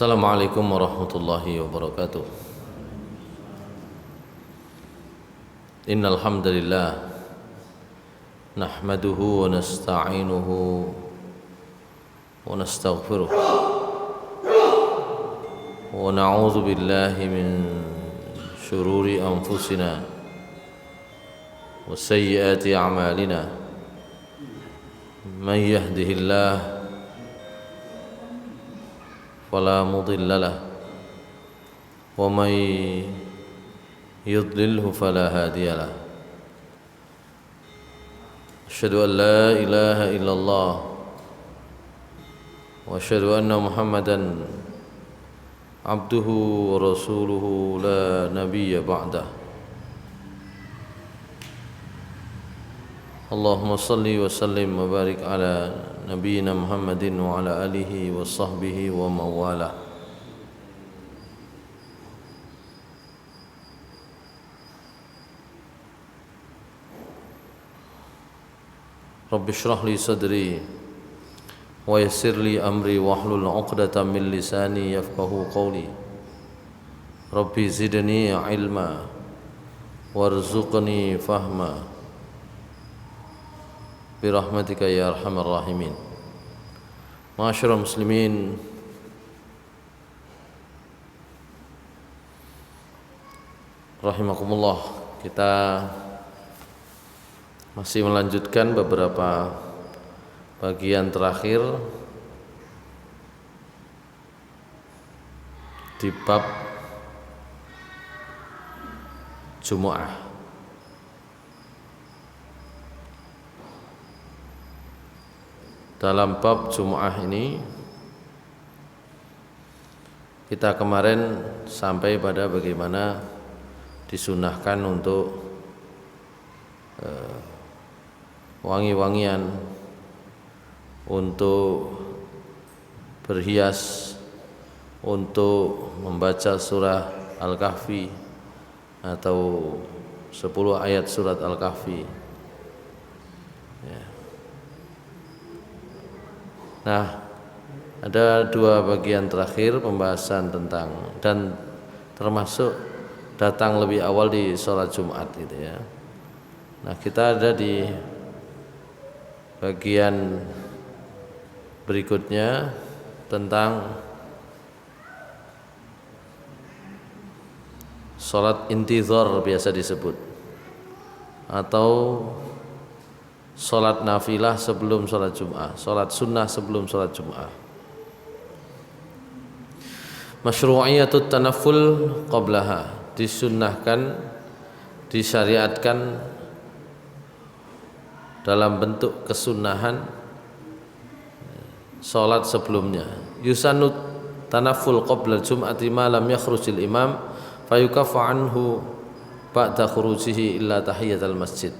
Assalamualaikum warahmatullahi wabarakatuh. Innal hamdalillah nahmaduhu wa nasta'inuhu wa nastaghfiruh wa na'udzu billahi min shururi anfusina wa sayyiati a'malina. Man yahdihillahu فلا مضل له ومن يضلله فلا هادي له. أشهد أن لا إله إلا الله وأشهد أن محمدا عبده ورسوله لا نبي بعده. اللهم صل وسلم وبارك على نبينا محمد وعلى آله وصحبه ومن والاه. رب اشرح لي صدري ويسر لي أمري واحلل عقدة من لساني يفقهوا قولي. ربي زدني علما وارزقني فهما birahmatika ya arhamar rahimin. Ma'asyiral muslimin, rahimakumullah. Kita masih melanjutkan beberapa bagian terakhir di bab Jumu'ah. Dalam bab Jumu'ah ini kita kemarin sampai pada bagaimana disunahkan untuk wangi-wangian, untuk berhias, untuk membaca surah Al-Kahfi atau 10 ayat surat Al-Kahfi. Nah, ada dua bagian terakhir pembahasan tentang, dan termasuk datang lebih awal di sholat Jumat gitu ya. Nah, kita ada di bagian berikutnya tentang sholat intizar biasa disebut, atau sholat nafilah sebelum sholat Jum'ah, sholat sunnah sebelum sholat Jum'ah. Masyru'iyatut tanafful qablaha, disunnahkan, disyariatkan dalam bentuk kesunahan sholat sebelumnya. Yusannu tanafful qabla Jum'ati ma lam yakhrujil imam fayukaffa anhu ba'da khurujihi illa tahiyatal masjid.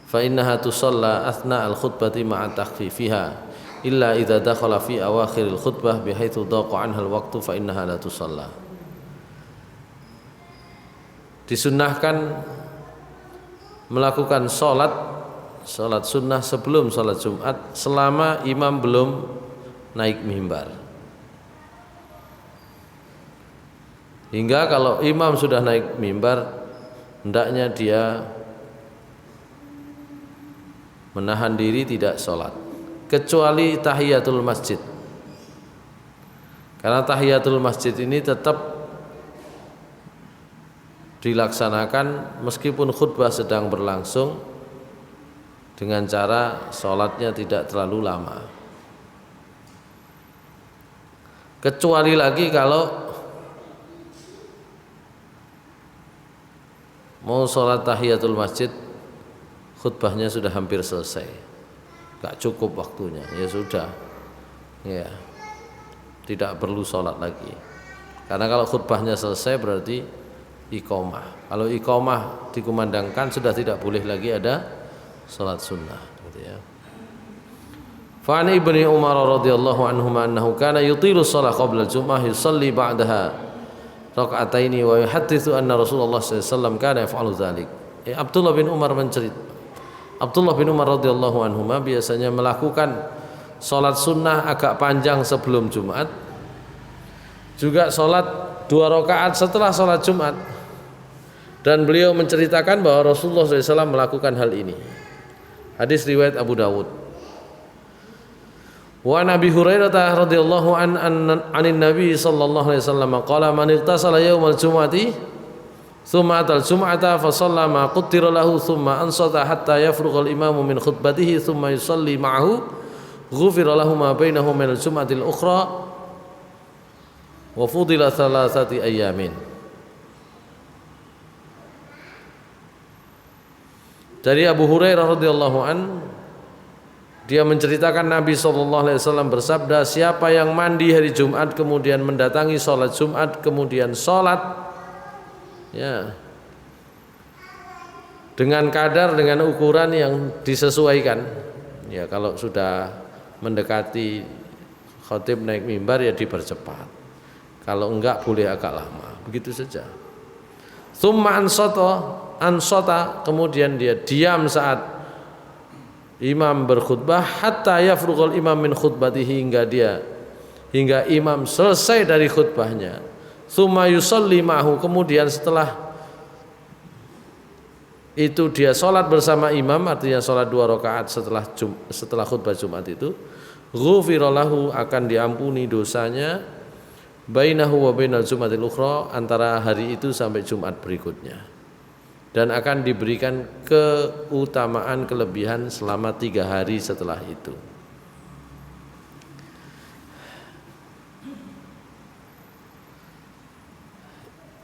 Fa innaha tusalla athna al-khutbati ma'a takhfifiha illa idza dakhala fi awakhir al-khutbah bihaitsu daqa anha al-waqtu fa innaha la tusalla. Disunnahkan melakukan salat sunnah sebelum salat Jumat selama imam belum naik mimbar. Hingga kalau imam sudah naik mimbar, hendaknya dia menahan diri tidak sholat, kecuali tahiyatul masjid. Karena tahiyatul masjid ini tetap dilaksanakan meskipun khutbah sedang berlangsung, dengan cara sholatnya tidak terlalu lama. Kecuali lagi kalau mau sholat tahiyatul masjid, khutbahnya sudah hampir selesai, gak cukup waktunya, ya sudah, ya tidak perlu sholat lagi. Karena kalau khutbahnya selesai berarti iqamah. Kalau iqamah dikumandangkan sudah tidak boleh lagi ada sholat sunnah, gitu ya. Fa an Ibnu Umar radhiyallahu anhuma annahu kana yutilu shalah qabla al-jum'ah yusalli ba'daha raka'ataini wa yuhadditsu anna Rasulullah sallallahu alaihi wasallam kana yaf'alu dzalik. Abdullah bin Umar radhiyallahu anhuma biasanya melakukan sholat sunnah agak panjang sebelum Jumat, juga sholat 2 rakaat setelah sholat Jumat, dan beliau menceritakan bahwa Rasulullah SAW melakukan hal ini. Hadis riwayat Abu Dawud. Wa Nabi Hurairah radhiyallahu anin Nabi sallallahu alaihi wasallam qala man ightasala yaumal jumu'ati thumma atal jum'ata fa shalla ma qaddara lahu thumma ansata hatta yafrughal imamu min khutbatihi thumma yusalli ma'ahu ghufira lahu ma bainahu min al-jum'atil ukhra wa fudila thalathati ayyamin. Dari Abu Hurairah radhiyallahu an, dia menceritakan Nabi SAW bersabda, siapa yang mandi hari Jumat kemudian mendatangi sholat Jumat kemudian sholat ya dengan kadar, dengan ukuran yang disesuaikan. Ya kalau sudah mendekati khatib naik mimbar ya dipercepat, kalau enggak boleh agak lama, begitu saja. Tsumma ansota, kemudian dia diam saat imam berkhutbah, hatta yafrughal imam min khutbatihi, hingga imam selesai dari khutbahnya. Tsumma yusalli ma'hu, kemudian setelah itu dia sholat bersama imam, artinya sholat 2 rakaat setelah khutbah Jumat itu. Ghufira lahu, akan diampuni dosanya, bainahu wa bainal jumatil ukhra, antara hari itu sampai Jumat berikutnya, dan akan diberikan keutamaan kelebihan selama 3 hari setelah itu.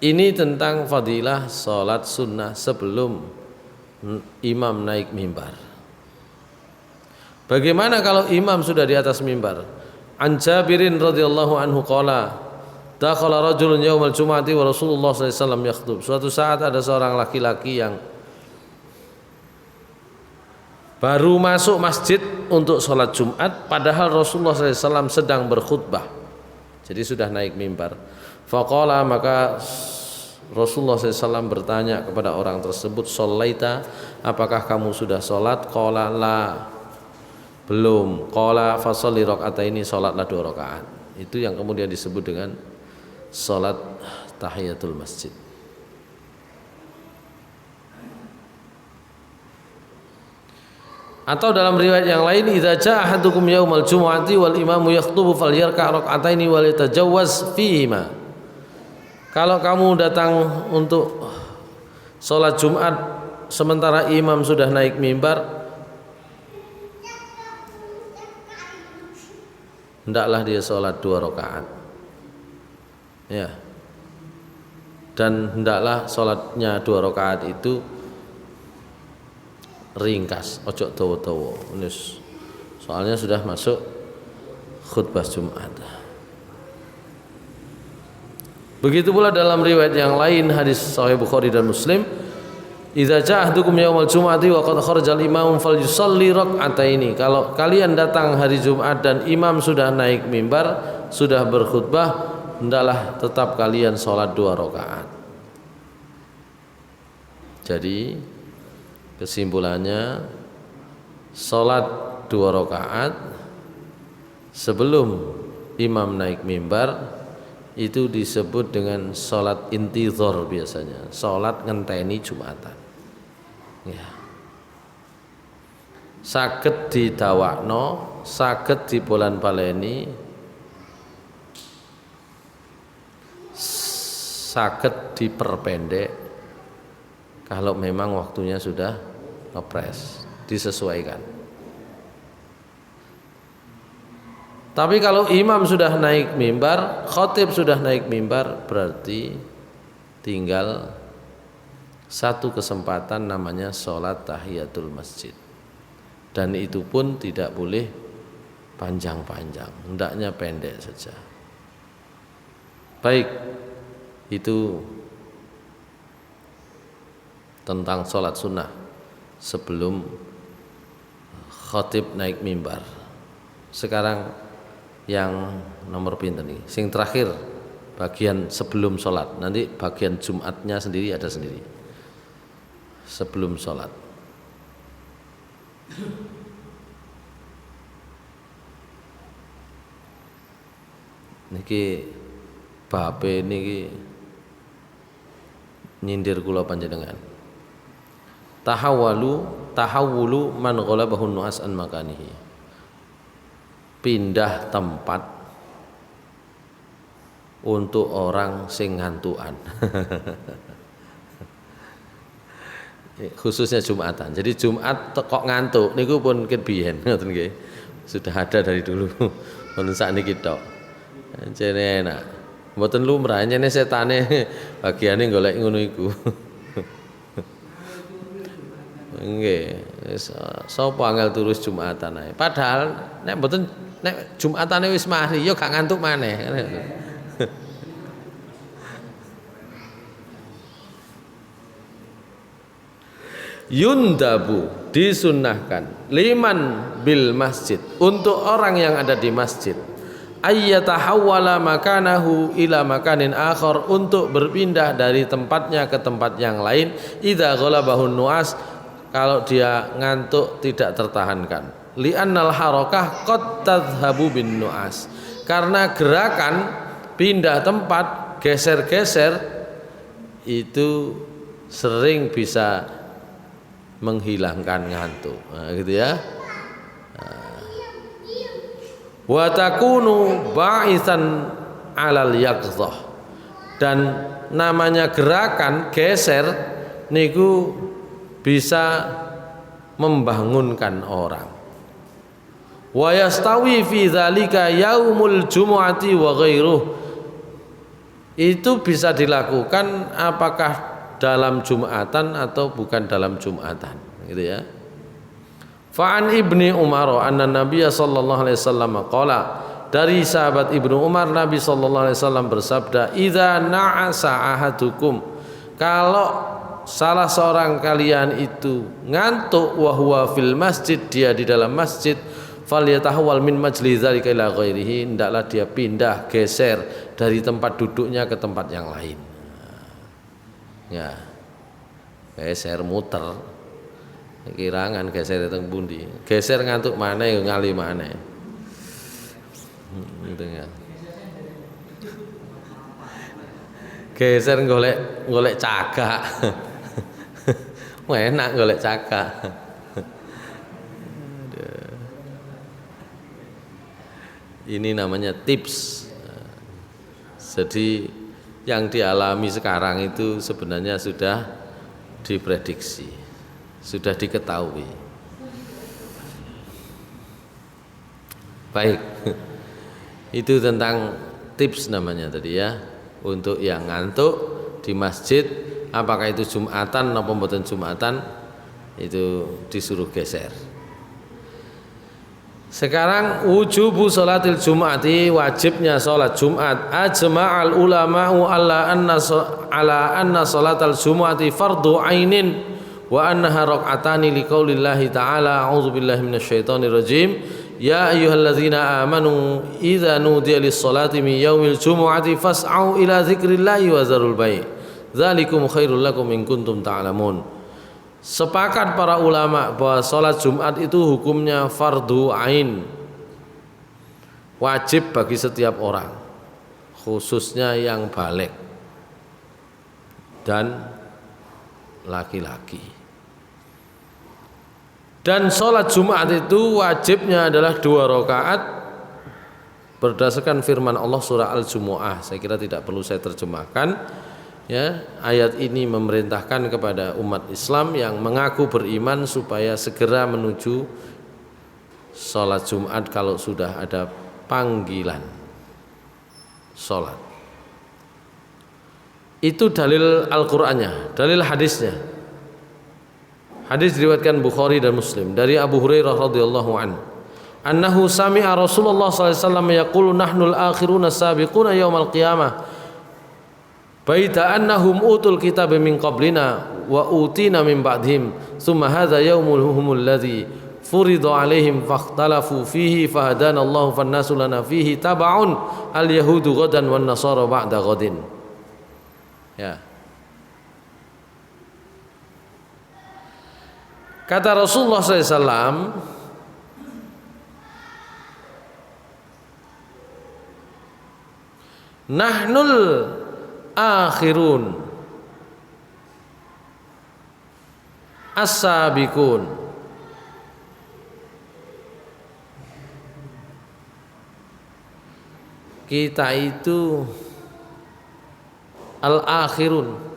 Ini tentang fadilah sholat sunnah sebelum imam naik mimbar. Bagaimana kalau imam sudah di atas mimbar? An Jabirin radhiyallahu anhu qala dakhala rajulun yaumal jumu'ati wa Rasulullah sallallahu alaihi wasallam yakhtub. Suatu saat ada seorang laki-laki yang baru masuk masjid untuk sholat Jumat, padahal Rasulullah sallallahu alaihi wasallam sedang berkhutbah. Jadi sudah naik mimbar. Faqala, maka Rasulullah sallallahu alaihi wasallam bertanya kepada orang tersebut, "Shallaita, apakah kamu sudah sholat?" Qala la, belum. Qala fasholli raka'ataini, sholatlah 2 rakaat. Itu yang kemudian disebut dengan salat tahiyatul masjid. Atau dalam riwayat yang lain, idza jaa ahadukum yaumal jumu'ati wal imamu yakhthubu falyarka' rak'ataini wal yatajawwaz fihima. Kalau kamu datang untuk salat Jumat sementara imam sudah naik mimbar, hendaklah dia sholat 2 rakaat, ya, dan hendaklah sholatnya 2 rakaat itu ringkas, ojo dawa-dawa, soalnya sudah masuk khutbah Jumat. Begitu pula dalam riwayat yang lain, hadis Sahih Bukhari dan Muslim, idza jaa ahdukum yaumal jumu'ati wa qad kharajal imam falyusalli rak'ataini. Kalau kalian datang hari Jumat dan imam sudah naik mimbar, sudah berkhutbah, hendaklah tetap kalian sholat 2 rakaat. Jadi kesimpulannya, sholat 2 rakaat sebelum imam naik mimbar itu disebut dengan sholat intizor, biasanya sholat ngenteni Jumatan. Ya. Saged didawakno, saged dibolan baleni, saged diperpendek kalau memang waktunya sudah ngepres, disesuaikan. Tapi kalau imam sudah naik mimbar, khatib sudah naik mimbar, berarti tinggal satu kesempatan, namanya sholat tahiyatul masjid, dan itu pun tidak boleh panjang-panjang, hendaknya pendek saja. Baik, itu tentang sholat sunnah sebelum khatib naik mimbar. Sekarang yang nomor pinten nih, sing terakhir bagian sebelum sholat, nanti bagian Jumatnya sendiri ada sendiri. Sebelum sholat, niki bape niki nyindir kula panjenengan. Tahawulu man ghalabahun nu'as an makanihi. Pindah tempat untuk orang sing ngantukan. Khususnya Jumatan. Jadi Jumat kok ngantuk niku pun kebiyen ngoten nggih. Sudah ada dari dulu. Wonten sakniki tok. Jene enak. Mboten lumrah, nyene setane bagiane golek ngono iku. Nggih, sapa angel terus Jumatan ae. Padahal nek mboten nek Jumatane wis mari ya gak ngantuk maneh. Yundabu disunnahkan liman bil masjid untuk orang yang ada di masjid ayyatahawwala makanahu ila makanin akhar untuk berpindah dari tempatnya ke tempat yang lain idza ghalabahun nu'as kalau dia ngantuk tidak tertahankan li'annal harakah qad tadhhabu bin nu'as karena gerakan pindah tempat geser-geser itu sering bisa menghilangkan ngantuk, nah, gitu ya. Wa takunu ba'isan 'alal yaqzah dan namanya gerakan geser niku bisa membangunkan orang. Wa yastawi fi dzalika yaumul jumu'ati wa ghairuh. Itu bisa dilakukan apakah dalam Jumatan atau bukan dalam Jumatan, gitu ya. Fa'an Ibni Umar anna Nabiya sallallahu alaihi wasallam qala dari sahabat Ibnu Umar Nabi sallallahu alaihi wasallam bersabda idza na'asa ahadukum kalau salah seorang kalian itu ngantuk wa huwa fil masjid dia di dalam masjid falyatahawwal min majlis dzalika ila ghairihi hendaklah dia pindah geser dari tempat duduknya ke tempat yang lain. Ya, geser muter, kirangan geser teng pundi, geser ngantuk mana ya ngali mana, gitu ya. Geser golek cagak, enak golek cagak. Ini namanya tips. Jadi yang dialami sekarang itu sebenarnya sudah diprediksi, sudah diketahui. Baik, itu tentang tips namanya tadi ya, untuk yang ngantuk di masjid, apakah itu Jumatan atau mboten Jumatan, itu disuruh geser. Sekarang wujubu salatil jum'ati wajibnya salat Jumat ajma'al ulama'u ala anna salatal jum'ati fardu ainin wa annaha rak'atani liqaulillahi ta'ala a'udzubillahi minasyaitonir rajim ya ayyuhalladzina amanu idza nudiya lis-salati min yaumil jumu'ati fas'au ila dzikrillahi wa zarul bai' dzalikum khairul lakum in kuntum ta'lamun. Sepakat para ulama bahwa sholat Jumat itu hukumnya fardu ain, wajib bagi setiap orang, khususnya yang baligh dan laki-laki. Dan sholat Jumat itu wajibnya adalah 2 rakaat berdasarkan firman Allah surah Al-Jumu'ah. Saya kira tidak perlu saya terjemahkan. Ya, ayat ini memerintahkan kepada umat Islam yang mengaku beriman supaya segera menuju sholat Jumat kalau sudah ada panggilan sholat. Itu dalil Al-Qur'annya, dalil hadisnya. Hadis diriwayatkan Bukhari dan Muslim dari Abu Hurairah radhiyallahu anhu. Annahu sami'a Rasulullah sallallahu alaihi wasallam yaqulu nahnul akhiruna sabiquna yaumal qiyamah. Baita annahum utul kitab min qablina wa utina min ba'dihim thumma hadha yaumuhum alladhi furida alaihim fakhtalafu fihi fahadana Allah fannasu lana fihi tab'un al yahudu ghadan wan nasara ba'da ghadin. Ya. Kata Rasulullah SAW, Nahnul akhirun as-sabiqun. Kita itu al-akhirun.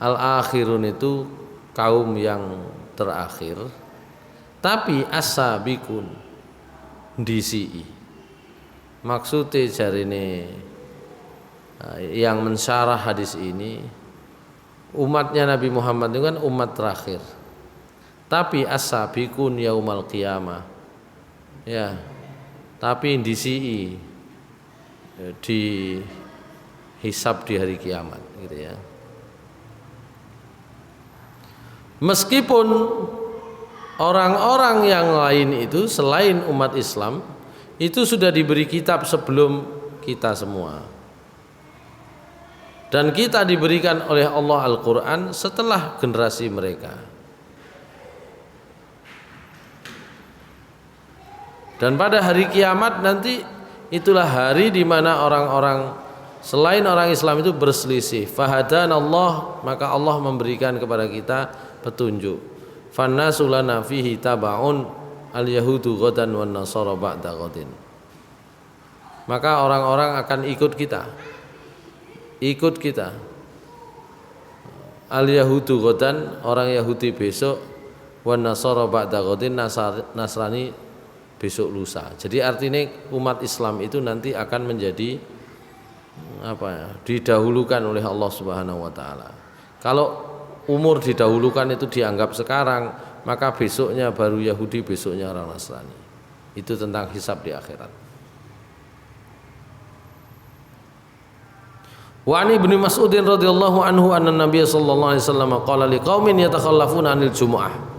Al-akhirun itu kaum yang terakhir, tapi as-sabiqun disi. Maksudnya jarine yang mensyarah hadis ini, umatnya Nabi Muhammad itu kan umat terakhir, tapi as-sabiqun yaumal qiyamah, ya, tapi disi di hisab di hari kiamat, gitu ya. Meskipun orang-orang yang lain itu selain umat Islam itu sudah diberi kitab sebelum kita semua, dan kita diberikan oleh Allah Al-Quran setelah generasi mereka. Dan pada hari kiamat nanti itulah hari di mana orang-orang selain orang Islam itu berselisih. Fahadanallah, maka Allah memberikan kepada kita petunjuk. Fannasu lana fihi tabaun al-yahudu ghadan wan nasara ba'da ghadin. Maka orang-orang akan ikut kita. Ikut kita. Al-yahudu ghadan, orang Yahudi besok, wan nasara ba'da ghadin, Nasrani besok lusa. Jadi artinya umat Islam itu nanti akan menjadi didahulukan oleh Allah Subhanahu wa taala. Kalau umur didahulukan itu dianggap sekarang, maka besoknya baru Yahudi, besoknya orang Nasrani. Itu tentang hisab di akhirat. Wa ani Ibnu Mas'ud radhiyallahu anhu anna Nabiy sallallahu alaihi wasallam qala liqaumin yatakhallafuna 'anil jumu'ah.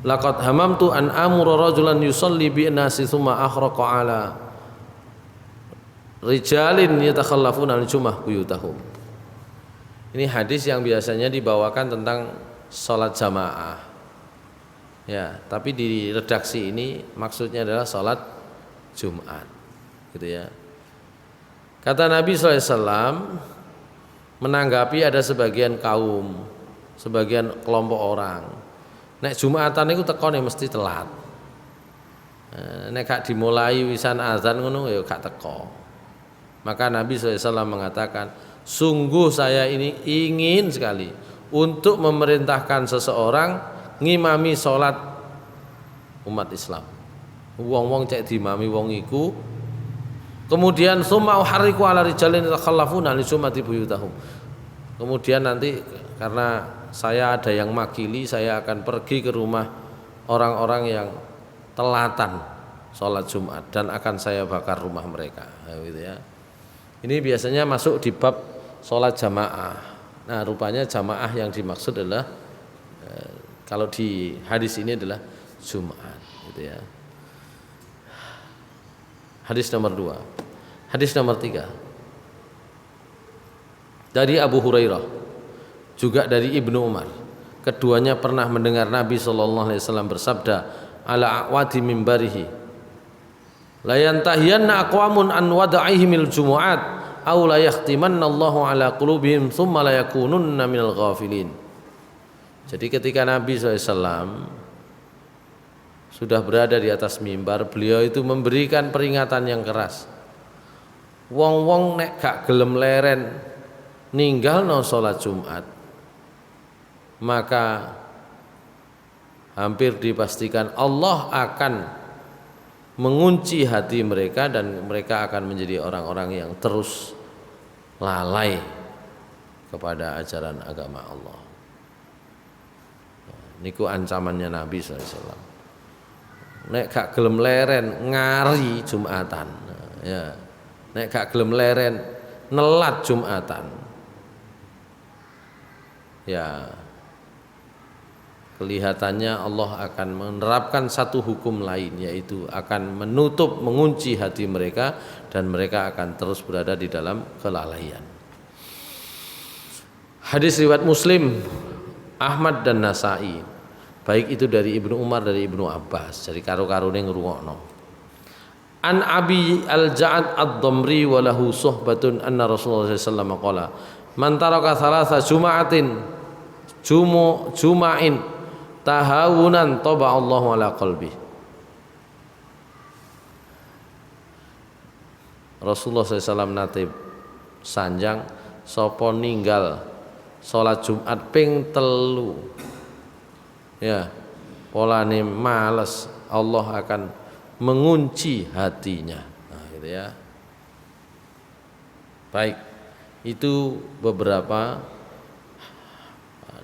Laqad hamamtu an amura rajulan yusalli bi nasi tsumma akhraqa 'ala rijalin yatakhallafuna 'anil jumu'ah buyutahum. Ini hadis yang biasanya dibawakan tentang sholat jamaah, ya. Tapi di redaksi ini maksudnya adalah sholat Jumat, gitu ya. Kata Nabi SAW menanggapi ada sebagian kaum, sebagian kelompok orang, nek Jumatan itu tekone mesti telat. Nek gak dimulai wisan azan ngono ya gak teko. Maka Nabi SAW mengatakan, sungguh saya ini ingin sekali untuk memerintahkan seseorang ngimami sholat umat Islam. Wong-wong cek dimami wong iku. Kemudian summa uhariku ala rijalin yatakhallafuna li jumati buyutahum. Kemudian nanti karena saya ada yang makili, saya akan pergi ke rumah orang-orang yang telatan sholat Jumat dan akan saya bakar rumah mereka, gitu ya. Ini biasanya masuk di bab sholat jamaah. Nah, rupanya jamaah yang dimaksud adalah kalau di hadis ini adalah Jumat, gitu ya. Hadis nomor 2. Hadis nomor 3. Dari Abu Hurairah, juga dari Ibnu Umar. Keduanya pernah mendengar Nabi sallallahu alaihi wasallam bersabda, ala a'wadi mimbarihi, la yantahiyanna aqwamun an wada'ihimil jumu'at aw la yahtimannallahu ala qulubihim thumma la yakununna minal ghafilin. Jadi ketika Nabi SAW sudah berada di atas mimbar, beliau itu memberikan peringatan yang keras. Wong-wong nek gak gelem leren ninggalno salat Jumat, maka hampir dipastikan Allah akan mengunci hati mereka dan mereka akan menjadi orang-orang yang terus lalai kepada ajaran agama Allah. Niku ancamannya Nabi SAW. Nek gak gelem leren ngari Jumatan, ya. Nek gak gelem leren nelat Jumatan, ya, kelihatannya Allah akan menerapkan satu hukum lain, yaitu akan menutup, mengunci hati mereka dan mereka akan terus berada di dalam kelalaian. Hadis riwayat Muslim, Ahmad dan Nasai baik itu dari Ibnu Umar, dari Ibnu Abbas, dari karo-karone ngrungokno. An Abi Al-Ja'ad Ad-Damri wa lahu suhbatun anna Rasulullah sallallahu alaihi wasallam qala man taraka thalatha juma'in tahawunan taba Allahu ala qalbi. Rasulullah SAW nate sanjang sapa ninggal salat Jumat ping 3 ya polane males, Allah akan mengunci hatinya. Nah, gitu ya. Baik, itu beberapa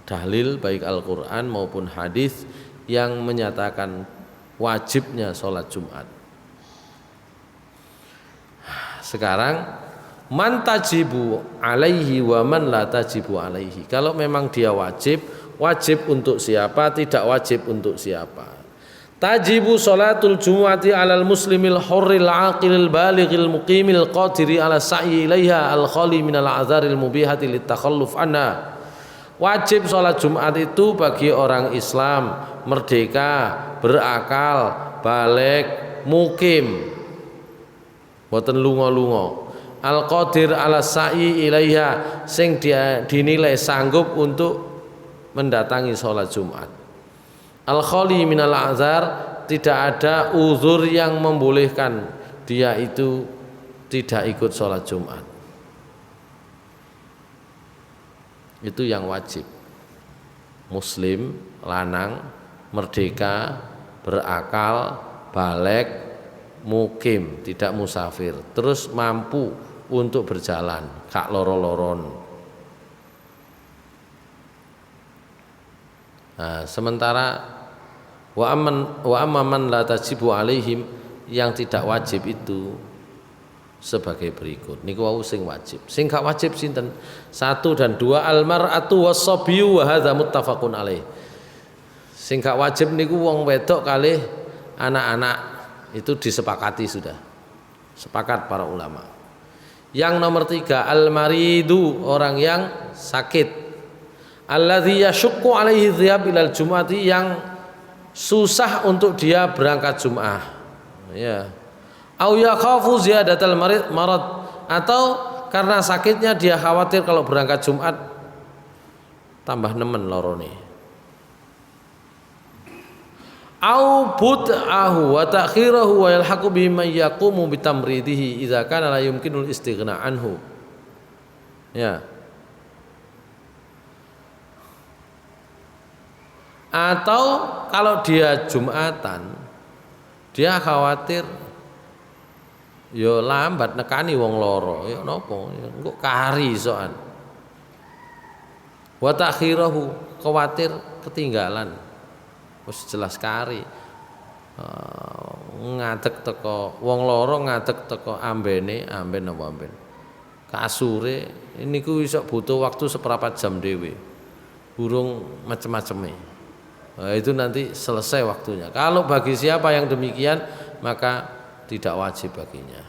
dalil baik Al-Qur'an maupun hadis yang menyatakan wajibnya sholat Jumat. Sekarang man tajibu alaihi wa man la tajibu alaihi. Kalau memang dia wajib, wajib untuk siapa, tidak wajib untuk siapa. Tajibu sholatul jumu'ati alal muslimil hurril aqilil balighil muqimil qadiri ala sa'i ilaiha al khali minal azaril mubihati litakhalluf anha. Wajib sholat Jumat itu bagi orang Islam merdeka, berakal, balik, mukim, boten lunga-lunga. Al qadir ala sa'i ilaiha, sing dia dinilai sanggup untuk mendatangi sholat Jumat. Al khali minal azar, tidak ada uzur yang membolehkan dia itu tidak ikut sholat Jumat. Itu yang wajib. Muslim, lanang, merdeka, berakal, balik, mukim, tidak musafir, terus mampu untuk berjalan, kak loro-loron. Nah, sementara wa amman la tajibu alaihim, yang tidak wajib itu sebagai berikut. Niku wau sing wajib. Sing gak wajib sinten? 1 dan 2 al-mar'atu was-sabiyyu wa hadza muttafaqun alaih. Sing gak wajib niku wong wedok kalih anak-anak, itu disepakati sudah. Sepakat para ulama. Yang nomor 3 al-maridu, orang yang sakit. Alladzi yashukku alaihi dhiyab ilal jumu'ati, yang susah untuk dia berangkat Jumat. Ya. Au yakhafu ziyadatal marad, atau karena sakitnya dia khawatir kalau berangkat Jumat tambah nemen lorone. Au bud'ahu wa ta'khirahu wa yalhaqu bihi man yaqumu bitamridihi idza kana la yumkinul istighna anhu. Ya. Atau kalau dia Jumatan, dia khawatir yo lambat nekani wong loro, ya napa? Engko kari soan. Wa ta'khirahu, khawatir ketinggalan. Wis jelas kari. Ngadeg teko wong loro, ngadeg teko ambene, amben apa amben. Kasure niku iso butuh waktu seperempat jam dhewe. Burung macem-maceme. Nah, itu nanti selesai waktunya. Kalau bagi siapa yang demikian, maka tidak wajib baginya.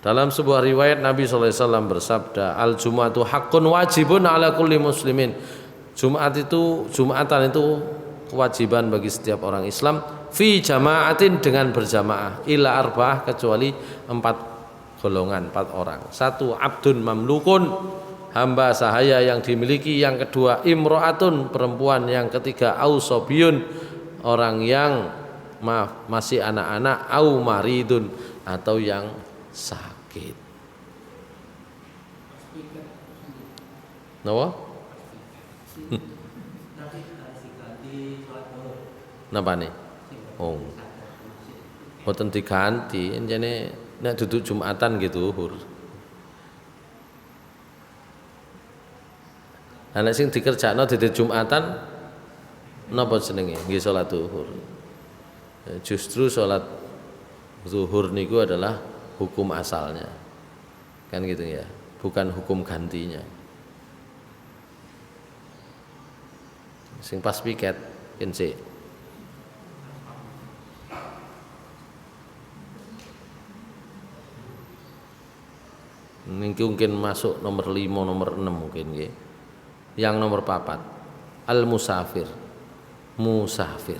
Dalam sebuah riwayat Nabi SAW bersabda, al-jum'atu haqqun wajibun ala kulli muslimin. Jumatan itu kewajiban bagi setiap orang Islam, fi jama'atin, dengan berjamaah, ila arba'ah, kecuali 4 golongan, 4 orang. 1 abdun mamlukun, hamba sahaya yang dimiliki. Yang kedua imro'atun, perempuan. Yang ketiga ausobiyun, orang yang masih anak-anak. Au maridun, atau yang sakit. Napa? Napa nih? Oh, boten diganti, jane nek duduk Jumatan gitu zuhur. Anak sing dikerjakno dadi Jumatan napa jenenge? Nggih salat zuhur. Justru salat zuhur niku adalah hukum asalnya. Kan gitu ya, bukan hukum gantinya. Sing pas piket sik. Niki mungkin masuk nomor 5, nomor 6 mungkin nggih. Yang nomor 4, al musafir. Musafir.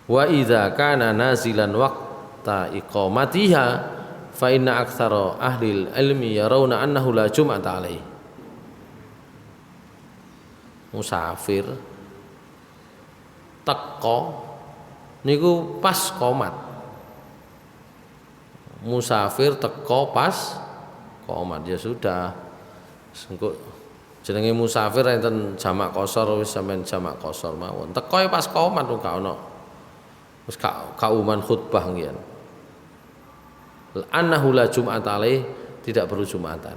Wa idza kana nazilan waqta iqamatiha fa inna aktsara ahli ilmi yarawna annahu la jum'ata alaihi. Musafir teko niku pas qomat. Musafir teko pas qomat, ya sudah. Engko jenenge musafir enten jamak qasar wis sampean jamak qasar mawon. Teko pas qomat kok gak ono. Wis kauman khutbah ngian. Annahu la jum'ata alaih, tidak perlu jumatan.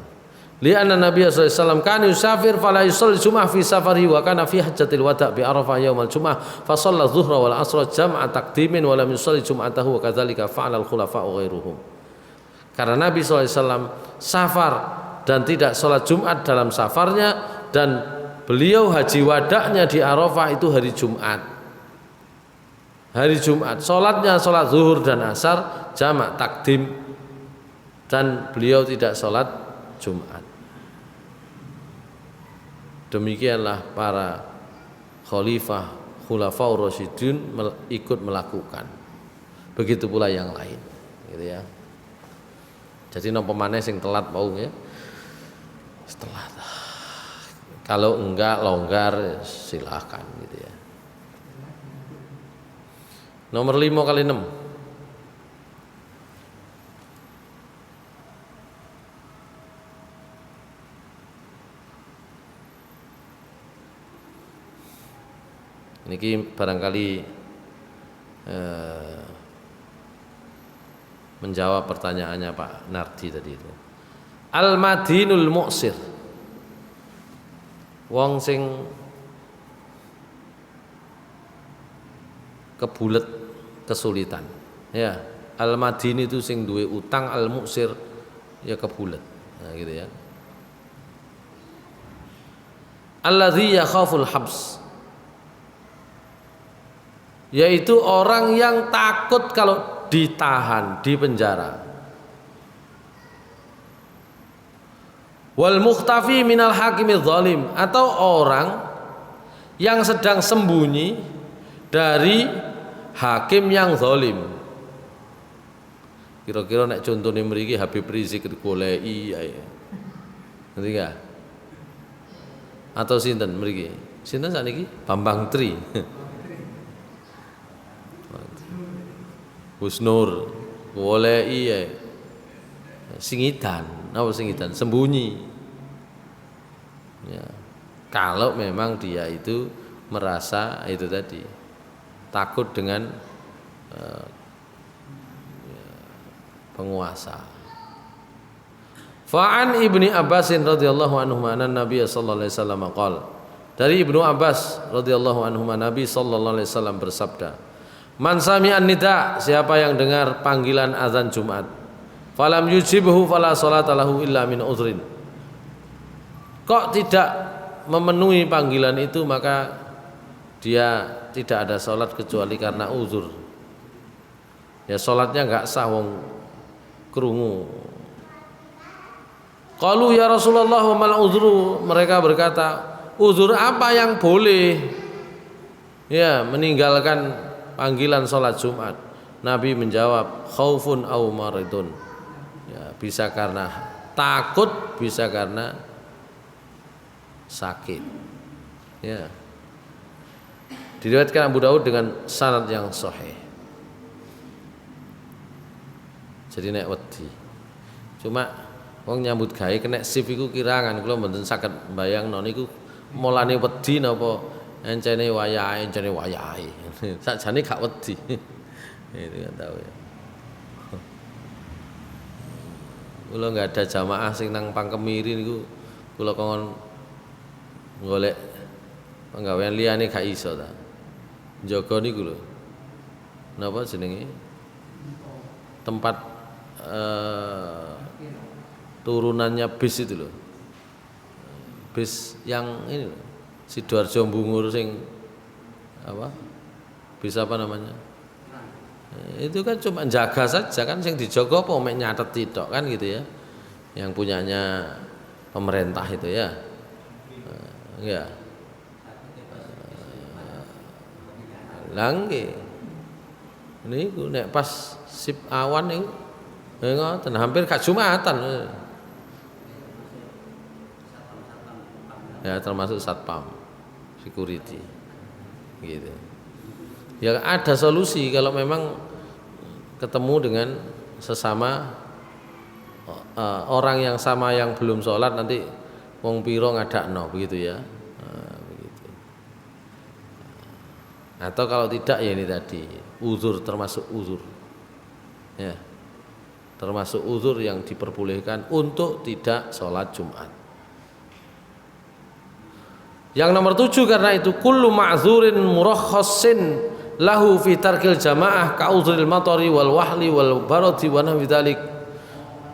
Li'anna Nabi sallallahu alaihi wasallam kana yusafir fala yusalli jum'ah fi safarihi wa kana fi hajjatil wada' bi Arafah yaumal jum'ah fa shalla dhuhra wal asra jam'a taqdimin wa lam yusalli jum'atahu wa kadzalika fa'ala al khulafa'u ghairuhum. Karena Nabi sallallahu alaihi wasallam safar dan tidak sholat Jumat dalam safarnya, dan beliau haji wadaknya di Arafah itu hari Jumat. Hari Jumat, sholatnya sholat zuhur dan asar jamak takdim, dan beliau tidak sholat Jumat. Demikianlah para khalifah khulafaur rasyidun ikut melakukan. Begitu pula yang lain, gitu ya. Jadi nopo maneh sing telat mau ya. Setelah kalau enggak longgar silahkan gitu ya. Nomor 5 kali 6. Ini barangkali menjawab pertanyaannya Pak Nardi tadi itu. Al-madinul mu'sir, wong sing kebulet kesulitan ya. Al-madin itu sing duwe utang, al-mu'sir ya kebulet, nah, gitu ya. Alladzi yakhaful habs, yaitu orang yang takut kalau ditahan, di penjara. Wal mukhtafi minal hakimil zalim, atau orang yang sedang sembunyi dari hakim yang zalim. Kira-kira nek contone mriki Habib Rizik digoleki ae. Ngerti gak? Atau sinten mriki? Sinten sakniki? Bambang Tri. Gus Nur goleki ae. Singidan, apa singidan? Sembunyi. Ya. Kalau memang dia itu merasa itu tadi takut dengan penguasa. Fa'an Ibni Abbas radhiyallahu anhu anna Nabi sallallahu alaihi wasallam qala, dari Ibnu Abbas radhiyallahu anhu Nabi sallallahu alaihi wasallam bersabda, man sami'an nida, siapa yang dengar panggilan azan Jumat, falam yujibhu fala sholata lahu illa min uzrin, kok tidak memenuhi panggilan itu maka dia tidak ada sholat kecuali karena uzur. Ya sholatnya enggak sah wong krungu. Qalu ya Rasulullah wa mal uzru, mereka berkata, uzur apa yang boleh ya meninggalkan panggilan sholat Jumat? Nabi menjawab, khaufun au maridun, ya bisa karena takut, bisa karena sakit. Ya. Diriwayatkan Abu Daud dengan sanad yang sahih. Jadi nek wedi. Cuma wong nyambut gawe kena shift iku kirangan, kula mboten saged mbayangno niku mulane wedi napa encene wayahe, encene wayahe. Sakjane gak wedi. Itu kan tahu ya. Kula enggak ada jamaah sing nang Pangkemiri niku kula kon golek penggawean liyane gak iso ta. Njaga niku lho. Napa jenenge? Tempat turunannya bis itu loh. Bis yang ini loh. Sidoarjo Bungur sing apa? Bis apa namanya? Itu kan cuma jaga saja kan, sing dijogo apa mek nyatet tok kan gitu ya. Yang punyanya pemerintah itu ya. Ya. Lah nggih. Niku nek pas sip awan niku ngoten hampir gak Jumatan. Ya termasuk satpam security gitu. Ya ada solusi kalau memang ketemu dengan sesama orang yang sama yang belum sholat nanti wong piro ngadakno begitu ya. Begitu. Atau kalau tidak ya ini tadi uzur, termasuk uzur ya, termasuk uzur yang diperbolehkan untuk tidak sholat Jumat. Yang nomor 7 karena itu kullu ma'zurin murakhassin lahu fi tarkil jamaah ka uzril matari wal wahli wal baradi wa nahwi dzalik.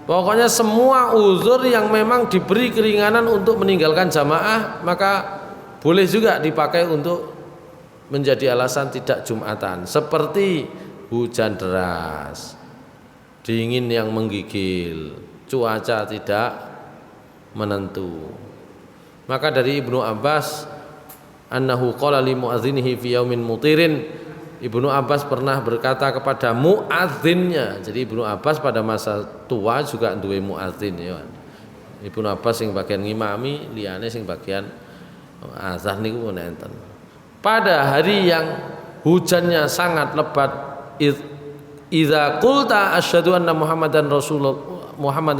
Pokoknya semua uzur yang memang diberi keringanan untuk meninggalkan jamaah maka boleh juga dipakai untuk menjadi alasan tidak Jumatan, seperti hujan deras, dingin yang menggigil, cuaca tidak menentu. Maka dari Ibnu Abbas annahu qala li muadzinihi fi yaumin mutirin, Ibnu Abbas pernah berkata kepada muadzinnya. Jadi Ibnu Abbas pada masa tua juga duwe muadzin ya. Ibnu Abbas sing bagian ngimami, liyane sing bagian azan niku nenten. Pada hari yang hujannya sangat lebat, idza qulta asyhadu anna Muhammadan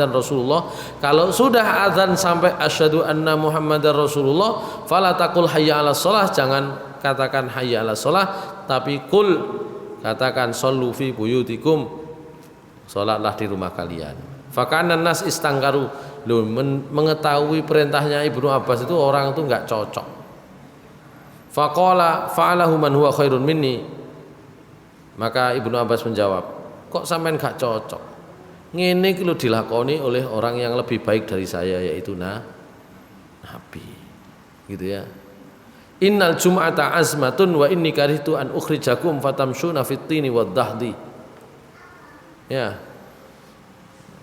Rasulullah, kalau sudah azan sampai asyhadu anna Muhammadar Rasulullah, fala taqul hayya 'alas shalah, jangan katakan hayya 'alas shalah, tapi qul, katakan shollu fi buyutikum, salatlah di rumah kalian. Fakana nas istangkaru, mengetahui perintahnya Ibnu Abbas itu orang itu enggak cocok. Faqala fa'alahu man huwa khairun minni, maka Ibnu Abbas menjawab, kok sampean gak cocok? Ngene iki lho dilakoni oleh orang yang lebih baik dari saya, yaitu Nabi. Gitu ya. Innal jum'ata azmatun wa inni karihtu an ukhrijakum fatamshuna fit tini wad dahdi. Ya.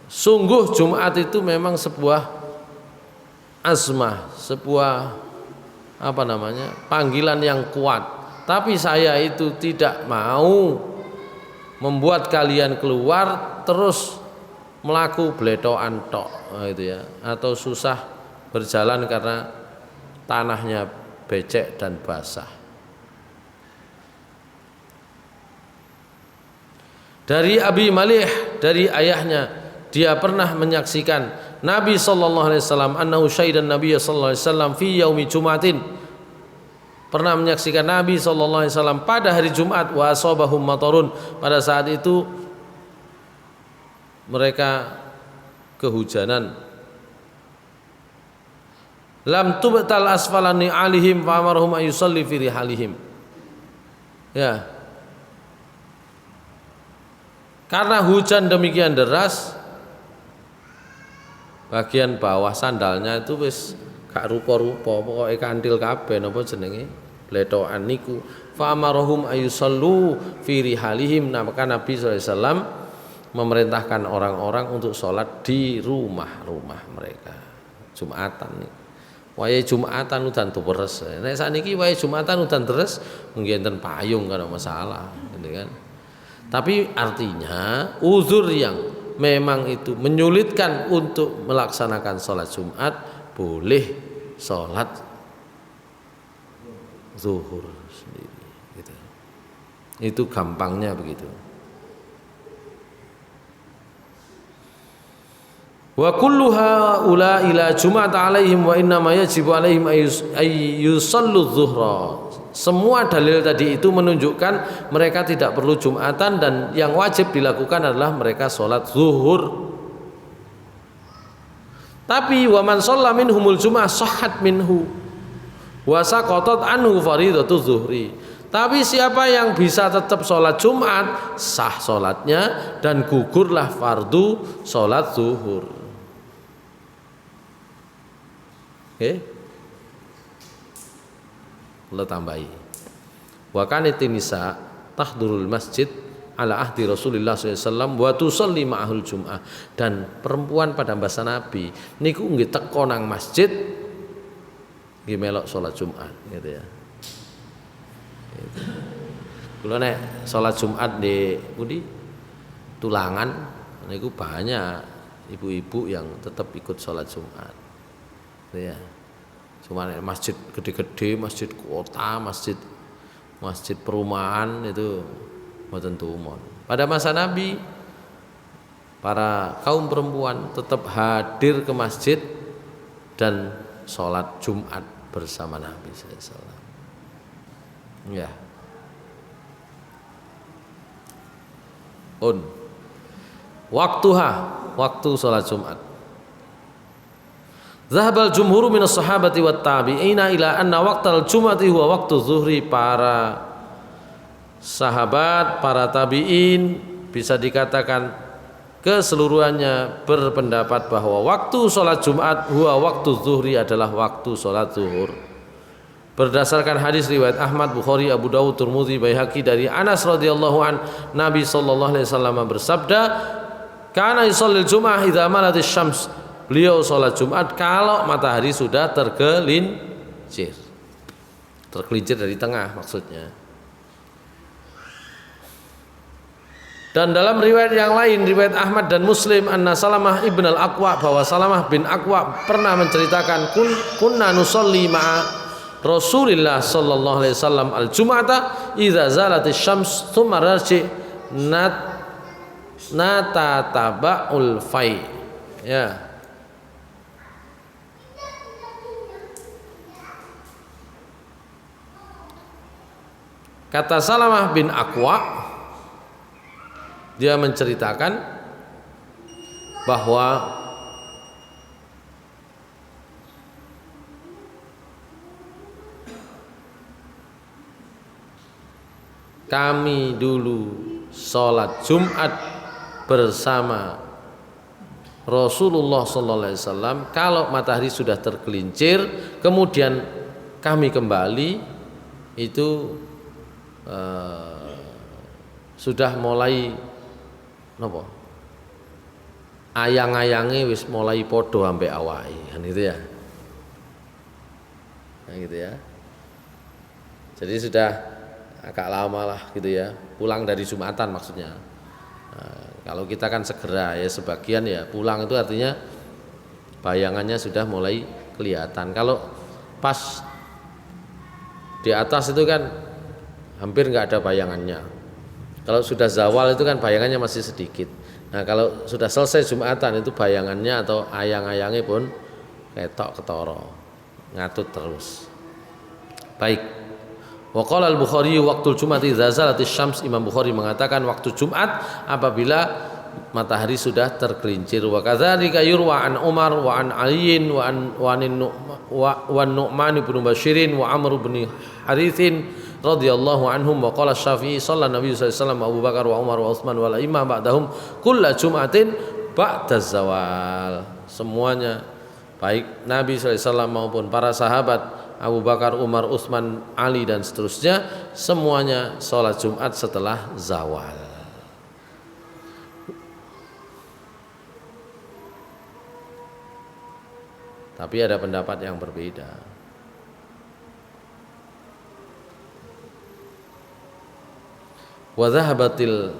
Sungguh Jumat itu memang sebuah azmah, sebuah panggilan yang kuat. Tapi saya itu tidak mau membuat kalian keluar terus melaku bletokan tok gitu ya, atau susah berjalan karena tanahnya becek dan basah. Dari Abi Malih, dari ayahnya, dia pernah menyaksikan Nabi sallallahu alaihi wasallam annahu syahidan Nabi sallallahu alaihi wasallam fi yaumi Jumatin, pernah menyaksikan Nabi sallallahu alaihi wasallam pada hari Jumat, wa asabahum matarun, pada saat itu mereka kehujanan. Lam tubtal asfalani alihim fa amarhum ayusalli fi rihalihim. Ya. Karena hujan demikian deras, bagian bawah sandalnya itu wis gak rupa-rupa, pokoke kantil kabeh napa jenenge bletokan niku. Fa amarhum ayusallu fi rihalihim, maka Nabi sallallahu alaihi wasallam memerintahkan orang-orang untuk sholat di rumah-rumah mereka. Jumatan nih. Wae Jumatan udan deres. Nek sakniki wae Jumatan udan deres nggih enten payung kan masalah, gitu kan. Tapi artinya uzur yang memang itu menyulitkan untuk melaksanakan sholat Jumat, boleh sholat zuhur sendiri gitu. Itu gampangnya begitu. Wa kulluha ula ila Jumat alaihim wa inna ma yajibu alaihim ay yusallu zuhra. Semua dalil tadi itu menunjukkan mereka tidak perlu Jumatan, dan yang wajib dilakukan adalah mereka sholat zuhur. Tapi wa man shalla minhumul jum'ah sahhat minhu wa saqatat anhu faridatu zuhri. Tapi siapa yang bisa tetap sholat Jumat, sah sholatnya dan gugurlah fardu sholat zuhur. Oke? Allah tambahi. Wa kanitin nisa tahdurul masjid ala ahdi Rasulullah SAW wa tusalli ma'ahul jum'ah, dan perempuan pada masa Nabi niku nggih teko nang masjid nggih melok salat Jumat gitu ya. Gitu. Kula nek salat Jumat di pundi Tulangan niku banyak ibu-ibu yang tetap ikut salat Jumat. Gitu ya. Cuma masjid gede-gede, masjid kota, masjid perumahan itu mboten tumon. Pada masa Nabi para kaum perempuan tetap hadir ke masjid dan sholat Jumat bersama Nabi SAW. Ya. Waktu sholat Jumat. Zahabal jumhuru minas sahabati wat tabi'ina ila anna waqtal jum'ati huwa waqtu zuhri. Para sahabat, para tabi'in bisa dikatakan keseluruhannya berpendapat bahwa waktu sholat Jumat huwa waktu zuhri adalah waktu sholat zuhur. Berdasarkan hadis riwayat Ahmad, Bukhari, Abu Dawud, Tirmidzi, Baihaqi dari Anas radhiyallahu an, Nabi sallallahu alaihi wasallam bersabda, "Kana yusallil jum'ah idza malatis syams." Beliau sholat Jumat kalau matahari sudah tergelincir dari tengah maksudnya. Dan dalam riwayat yang lain, riwayat Ahmad dan Muslim, anna Salamah ibn al-Aqwa, bahwa Salamah bin Aqwa pernah menceritakan, kunna nusalli ma'a Rasulillah sallallahu alaihi wasallam al-jum'ata idza zalatis syams tsumma narji natataba'ul fai. Ya. Kata Salamah bin Aqwa, dia menceritakan bahwa kami dulu sholat Jumat bersama Rasulullah sallallahu alaihi wasallam kalau matahari sudah tergelincir, kemudian kami kembali itu sudah mulai napa? Ayang-ayange wis mulai podo ambek awake, kan gitu ya. Nah, gitu ya. Jadi sudah agak lama lah gitu ya, pulang dari Jumatan maksudnya. Nah, kalau kita kan segera ya, sebagian ya pulang itu artinya bayangannya sudah mulai kelihatan. Kalau pas di atas itu kan hampir nggak ada bayangannya. Kalau sudah zawal itu kan bayangannya masih sedikit. Nah kalau sudah selesai Jumatan itu bayangannya atau ayang-ayangnya pun ketok ketoro, ngatut terus. Baik. Wa qala al-Bukhari waqtul Jum'ati idza zalatis syams. Imam Bukhari mengatakan waktu Jumat apabila matahari sudah tergelincir. Wa kadzalika yurwa an Umar wa an Aliin wa Nu'man bin Bashirin wa Amr bin Haritsin radhiyallahu anhum. Wa qala Syafi'i sallallahu Nabi sallallahu alaihi wasallam Abu Bakar wa Umar wa Utsman wal imam ba'dahum kullu Jum'atin ba'da zawal. Semuanya baik Nabi sallallahu alaihi wasallam maupun para sahabat Abu Bakar, Umar, Utsman, Ali dan seterusnya semuanya sholat Jumat setelah zawal. Tapi ada pendapat yang berbeda. Wa dhahabatil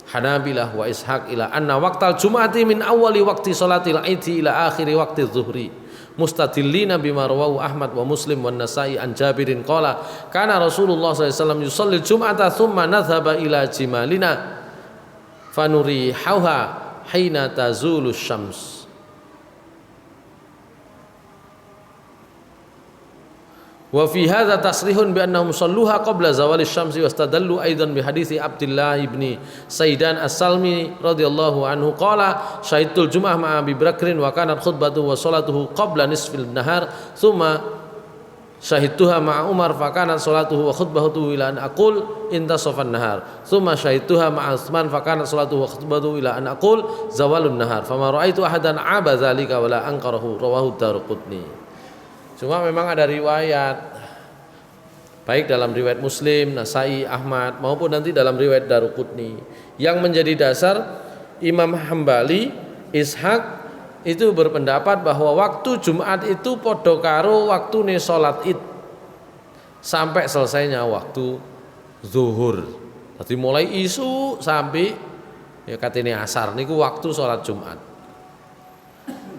Hanabilah wa Ishaq ila anna waqtal Jum'ati min awwali waqti sholatil Aidi ila akhiri waqti Zuhri. Mustadillina bima rawahu Ahmad wa Muslim wa Nasa'i an Jabirin qala kana Rasulullah sallallahu alaihi wasallam yusalli Jum'ata thumma nadhhaba ila jimalina fanurihauha hina tazulu syams. Wa fi hadza tasrihun bi annahum salluha qabla zawali syamsi wastadallu aidan bi hadithi Abdullah ibni Saidan As-Salmi radhiyallahu anhu qala syahidul jum'ah ma'a Abi Bakrin wa kanat khutbatuhu wa salatuhu qabla nisfil nahar thumma syahidtuha ma'a Umar fa kanat salatuhu wa khutbatuhu ila an aqul intasafan nahar thumma syahidtuha ma'a Utsman fa kanat salatuhu wa khutbatuhu ila an aqul zawalun nahar fama ra'aitu ahadan 'aba dzalika wala anqarahu rawahu Daruqutni. Cuma memang ada riwayat baik dalam riwayat Muslim, Nasa'i, Ahmad maupun nanti dalam riwayat Daruqutni yang menjadi dasar Imam Hambali, Ishaq itu berpendapat bahwa waktu Jumat itu padha karo waktune salat Id sampai selesainya waktu zuhur. Jadi mulai isu sampai ya katene asar niku waktu salat Jumat.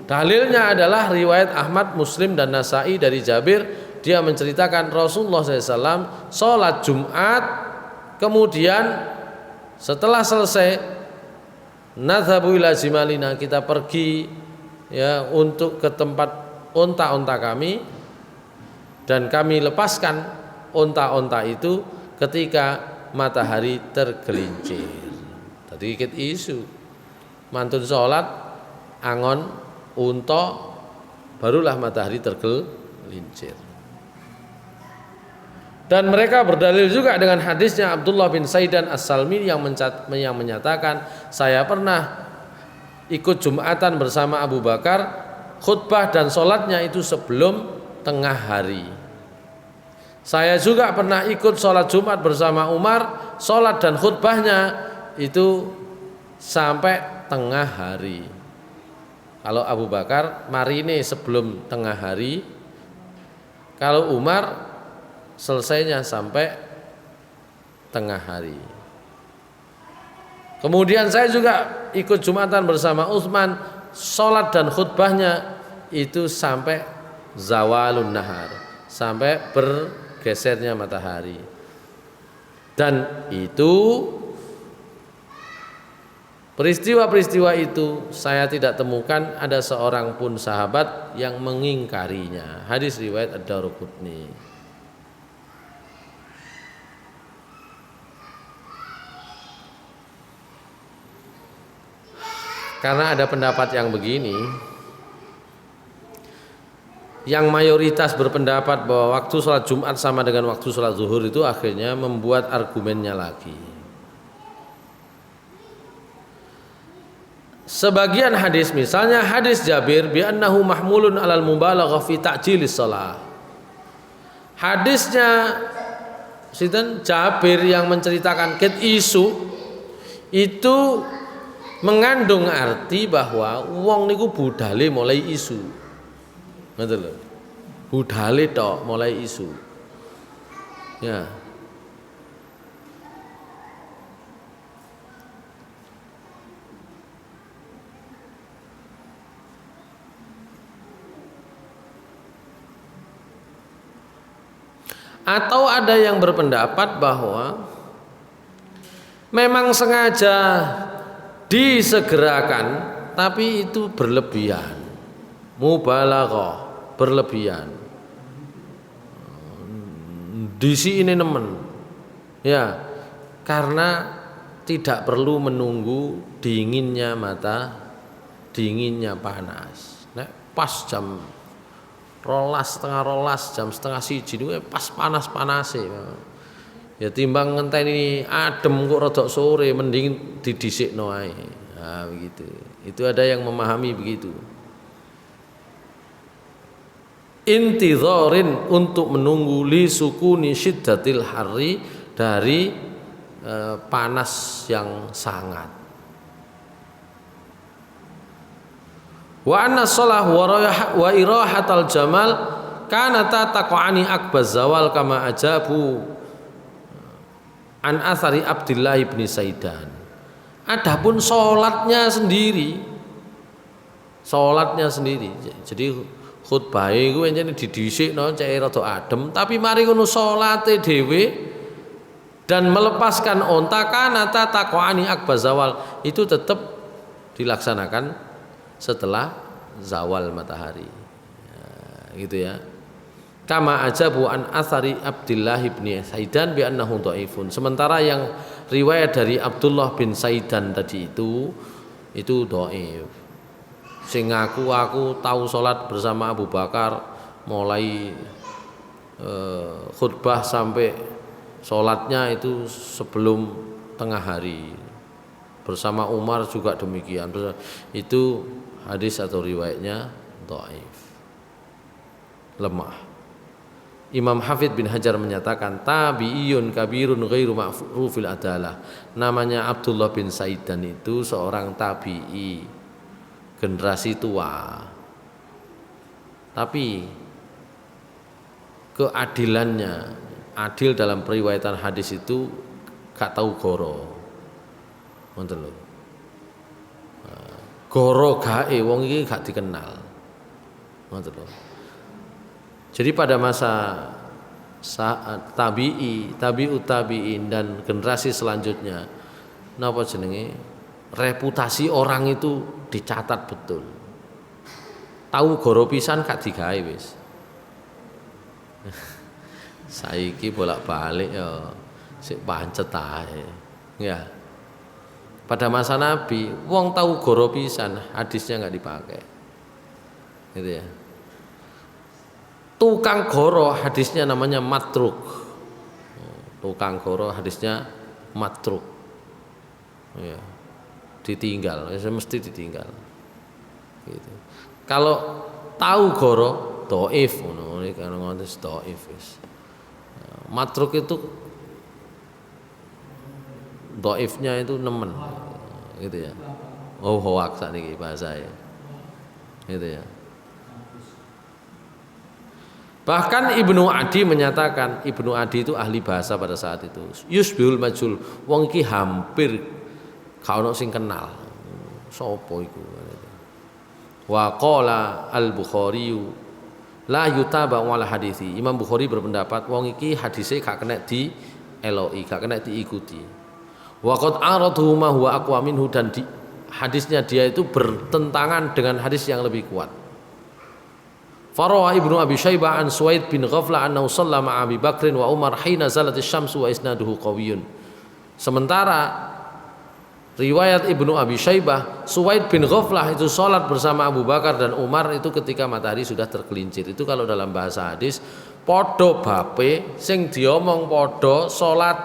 Dalilnya adalah riwayat Ahmad, Muslim dan Nasai dari Jabir, dia menceritakan Rasulullah SAW salat Jumat, kemudian setelah selesai nadhabu ila zimalina, kita pergi ya untuk ke tempat onta-onta kami, dan kami lepaskan onta-onta itu ketika matahari tergelincir. Tadi ikut isu mantun sholat angon unta, barulah matahari tergelincir. Dan mereka berdalil juga dengan hadisnya Abdullah bin Saidan As-Salmi yang menyatakan, saya pernah ikut Jumatan bersama Abu Bakar, khutbah dan sholatnya itu sebelum tengah hari. Saya juga pernah ikut sholat Jumat bersama Umar, sholat dan khutbahnya itu sampai tengah hari. Kalau Abu Bakar marine sebelum tengah hari, kalau Umar selesainya sampai tengah hari. Kemudian saya juga ikut Jumatan bersama Utsman, sholat dan khutbahnya itu sampai zawalun nahar, sampai bergesernya matahari. Dan itu peristiwa-peristiwa itu saya tidak temukan ada seorang pun sahabat yang mengingkarinya. Hadis riwayat Ad-Daruqutni. Karena ada pendapat yang begini, yang mayoritas berpendapat bahwa waktu sholat Jumat sama dengan waktu sholat zuhur, itu akhirnya membuat argumennya lagi. Sebagian hadis, misalnya hadis Jabir bi annahu mahmulun alal mubalaghah fi ta'jilis shalah. Hadisnya sinten Jabir yang menceritakan ket isu itu mengandung arti bahwa wong niku budale mulai isu. Ngoten lho. Budale tok mulai isu. Ya. Atau ada yang berpendapat bahwa memang sengaja disegerakan, tapi itu berlebihan, mubalaghah, berlebihan. Disi ini nemen, ya, karena tidak perlu menunggu dinginnya dinginnya panas. Nek pas jam setengah rolas, jam setengah siji itu pas panas-panase. Ya timbang ngenteni adem kok rodok sore, mending didhisikno ae. Nah, begitu. Itu ada yang memahami begitu. Intidharin, untuk menunggu, li sukuni syiddatil harri, dari panas yang sangat. Wa anna shalah wa irahatal jamal kanata taqani akbaz zawal kama ajabu an athari Abdullah bin Saidan. Adapun sholatnya sendiri, jadi khutbah iku encene didhisikno cek rada adem, tapi mari ngono salate dhewe dan melepaskan onta kanata taqani akbaz zawal, itu tetap dilaksanakan setelah zawal matahari. Ya, gitu ya. Kama ajabu an athari Abdullah bin Saidan bi annahu dhaifun. Sementara yang riwayat dari Abdullah bin Saidan tadi itu dhaif. Sing aku tahu salat bersama Abu Bakar mulai khutbah sampai salatnya itu sebelum tengah hari. Bersama Umar juga demikian. Itu hadis atau riwayatnya dhaif, lemah. Imam Hafidz bin Hajar menyatakan tabi'iyun kabirun ghairu ma'rufil adalah. Namanya Abdullah bin Saidan itu seorang tabi'i generasi tua. Tapi keadilannya, adil dalam periwayatan hadis itu gak tahu goro. Ngoten lho. Goro gae wong iki gak dikenal. Ngoten lho. Jadi pada masa saat tabi'ut tabi'in dan generasi selanjutnya, napa jenenge, reputasi orang itu dicatat betul. Tahu goro pisan gak digawe wis. Saiki bolak-balik ya sik pancet ae. Ya. Pada masa Nabi, wong tahu goro pisan, hadisnya enggak dipakai. Gitu ya. Tukang goro hadisnya namanya matruk. Tukang goro hadisnya matruk. Ya. Ditinggal, mesti ditinggal. Gitu. Kalau tahu goro dhaif ngono iki kan ngono dhaif wis. Matruk itu dhaifnya itu nemen gitu ya. Oh hoax sakniki bahasa ya. Gitu ya. Bahkan Ibnu Adi menyatakan, Ibnu Adi itu ahli bahasa pada saat itu. Yusbihul majhul, wong iki hampir gak ono sing kenal. Sopo iku? Wa qala al-Bukhari la yutaba wala hadisi. Imam Bukhari berpendapat wong iki hadise gak kena dieloki, gak kena diikuti. Wa qad aradhu ma huwa aqwa minhu, dan hadisnya dia itu bertentangan dengan hadis yang lebih kuat. Farawa Ibnu Abi Syaibah an Suwaid bin Ghaflah annahu shalla ma'a Abi Bakrin wa Umar hina zalatis syamsu wa isnaduhu qawiyyun. Sementara riwayat Ibnu Abi Syaibah, Suwaid bin Ghaflah itu sholat bersama Abu Bakar dan Umar itu ketika matahari sudah tergelincir. Itu kalau dalam bahasa hadis podo bape sing diomong podo, sholat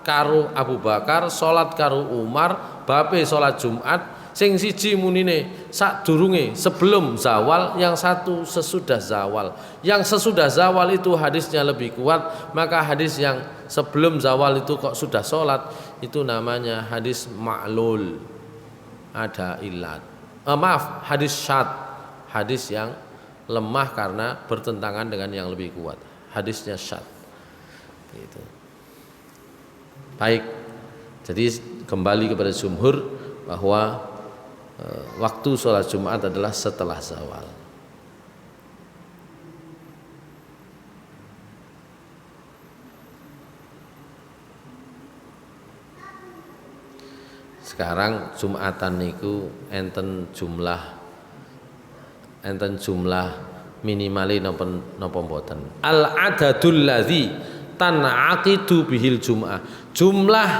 karo Abu Bakar, sholat karo Umar, bape sholat Jumat. Sing siji munine sadurunge sebelum zawal, yang satu sesudah zawal. Yang sesudah zawal itu hadisnya lebih kuat, maka hadis yang sebelum zawal itu kok sudah sholat, itu namanya hadis ma'lul, ada ilat. Maaf, hadis syad, hadis yang lemah karena bertentangan dengan yang lebih kuat, hadisnya syad. Gitu. Baik, jadi kembali kepada jumhur bahwa waktu sholat Jumat adalah setelah zawal. Sekarang Jumatan niku enten jumlah minimali napa mboten. Al adadul ladzi tan'aqidu bihil jum'ah. Jumlah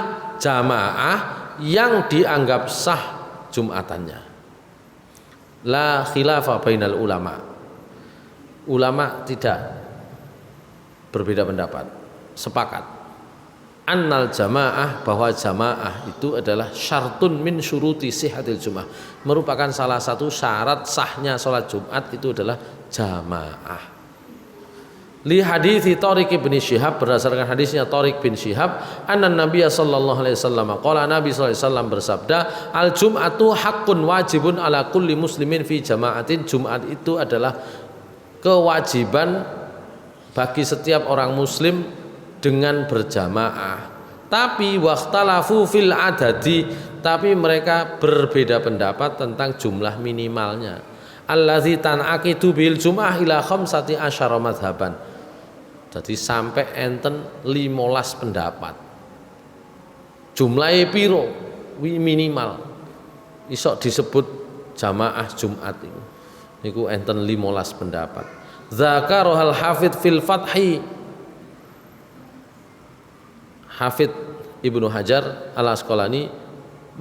jamaah yang dianggap sah Jumatannya. La khilafa bainal ulama. Ulama tidak berbeda pendapat, sepakat. Annal jamaah, bahwa jamaah itu adalah syartun min syuruti sihhatil Jumat, merupakan salah satu syarat sahnya salat Jumat itu adalah jamaah. Li hadithi Tariq bin Syihab, berdasarkan hadisnya Tariq bin Syihab, anna Nabiya sallallahu alaihi wasallam qala, Nabi sallallahu alaihi wasallam bersabda, al jum'atu haqqun wajibun ala kulli muslimin fi jama'atin. Jumat itu adalah kewajiban bagi setiap orang muslim dengan berjamaah. Tapi waqtalafu fil adadi, tapi mereka berbeda pendapat tentang jumlah minimalnya. Allazi tan'aqidu bil jum'ah ila khamsati asyara madhaban. Jadi sampai enten 15 pendapat. Jumlahe piro minimal isok disebut jamaah Jumat itu. Niku enten 15 pendapat. Zakarahal Hafidz fil Fathi. Hafidz Ibnu Hajar Al Asqalani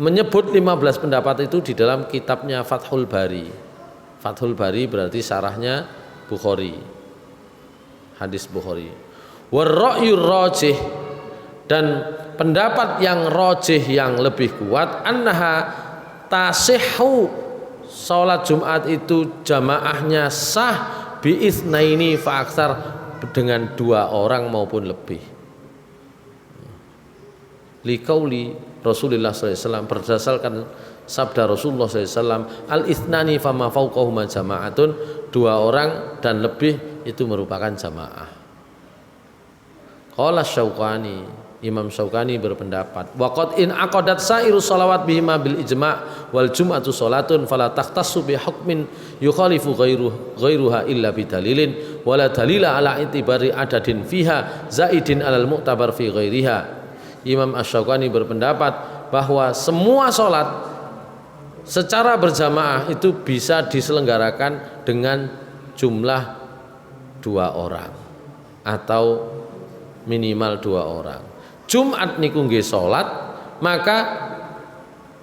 menyebut 15 pendapat itu di dalam kitabnya Fathul Bari. Fathul Bari berarti syarahnya Bukhari, hadis Bukhari. Warra'yur rajih, dan pendapat yang rajih yang lebih kuat, annaha tasihhu, salat Jumat itu jamaahnya sah bi'itsnaini fa aktsar, dengan 2 orang maupun lebih. Liqauli Rasulullah SAW, berdasarkan sabda Rasulullah SAW, al-ithnani fama fauqahuma jama'atun, 2 orang dan lebih itu merupakan jamaah. Qala Syaukani, Imam Syaukani berpendapat, waqad in aqadat sairu shalawat bihima bil ijma' wal jum'atu salatun fala takhtassu bi hukmin yukhalifu ghairuha illa bidalilin wala dalila ala itibari adadin fiha zaidin alal mu'tabar fi ghairiha. Imam Asy-Syaukani berpendapat bahwa semua sholat secara berjamaah itu bisa diselenggarakan dengan jumlah 2 orang atau minimal 2 orang. Jumat niku nggih salat, maka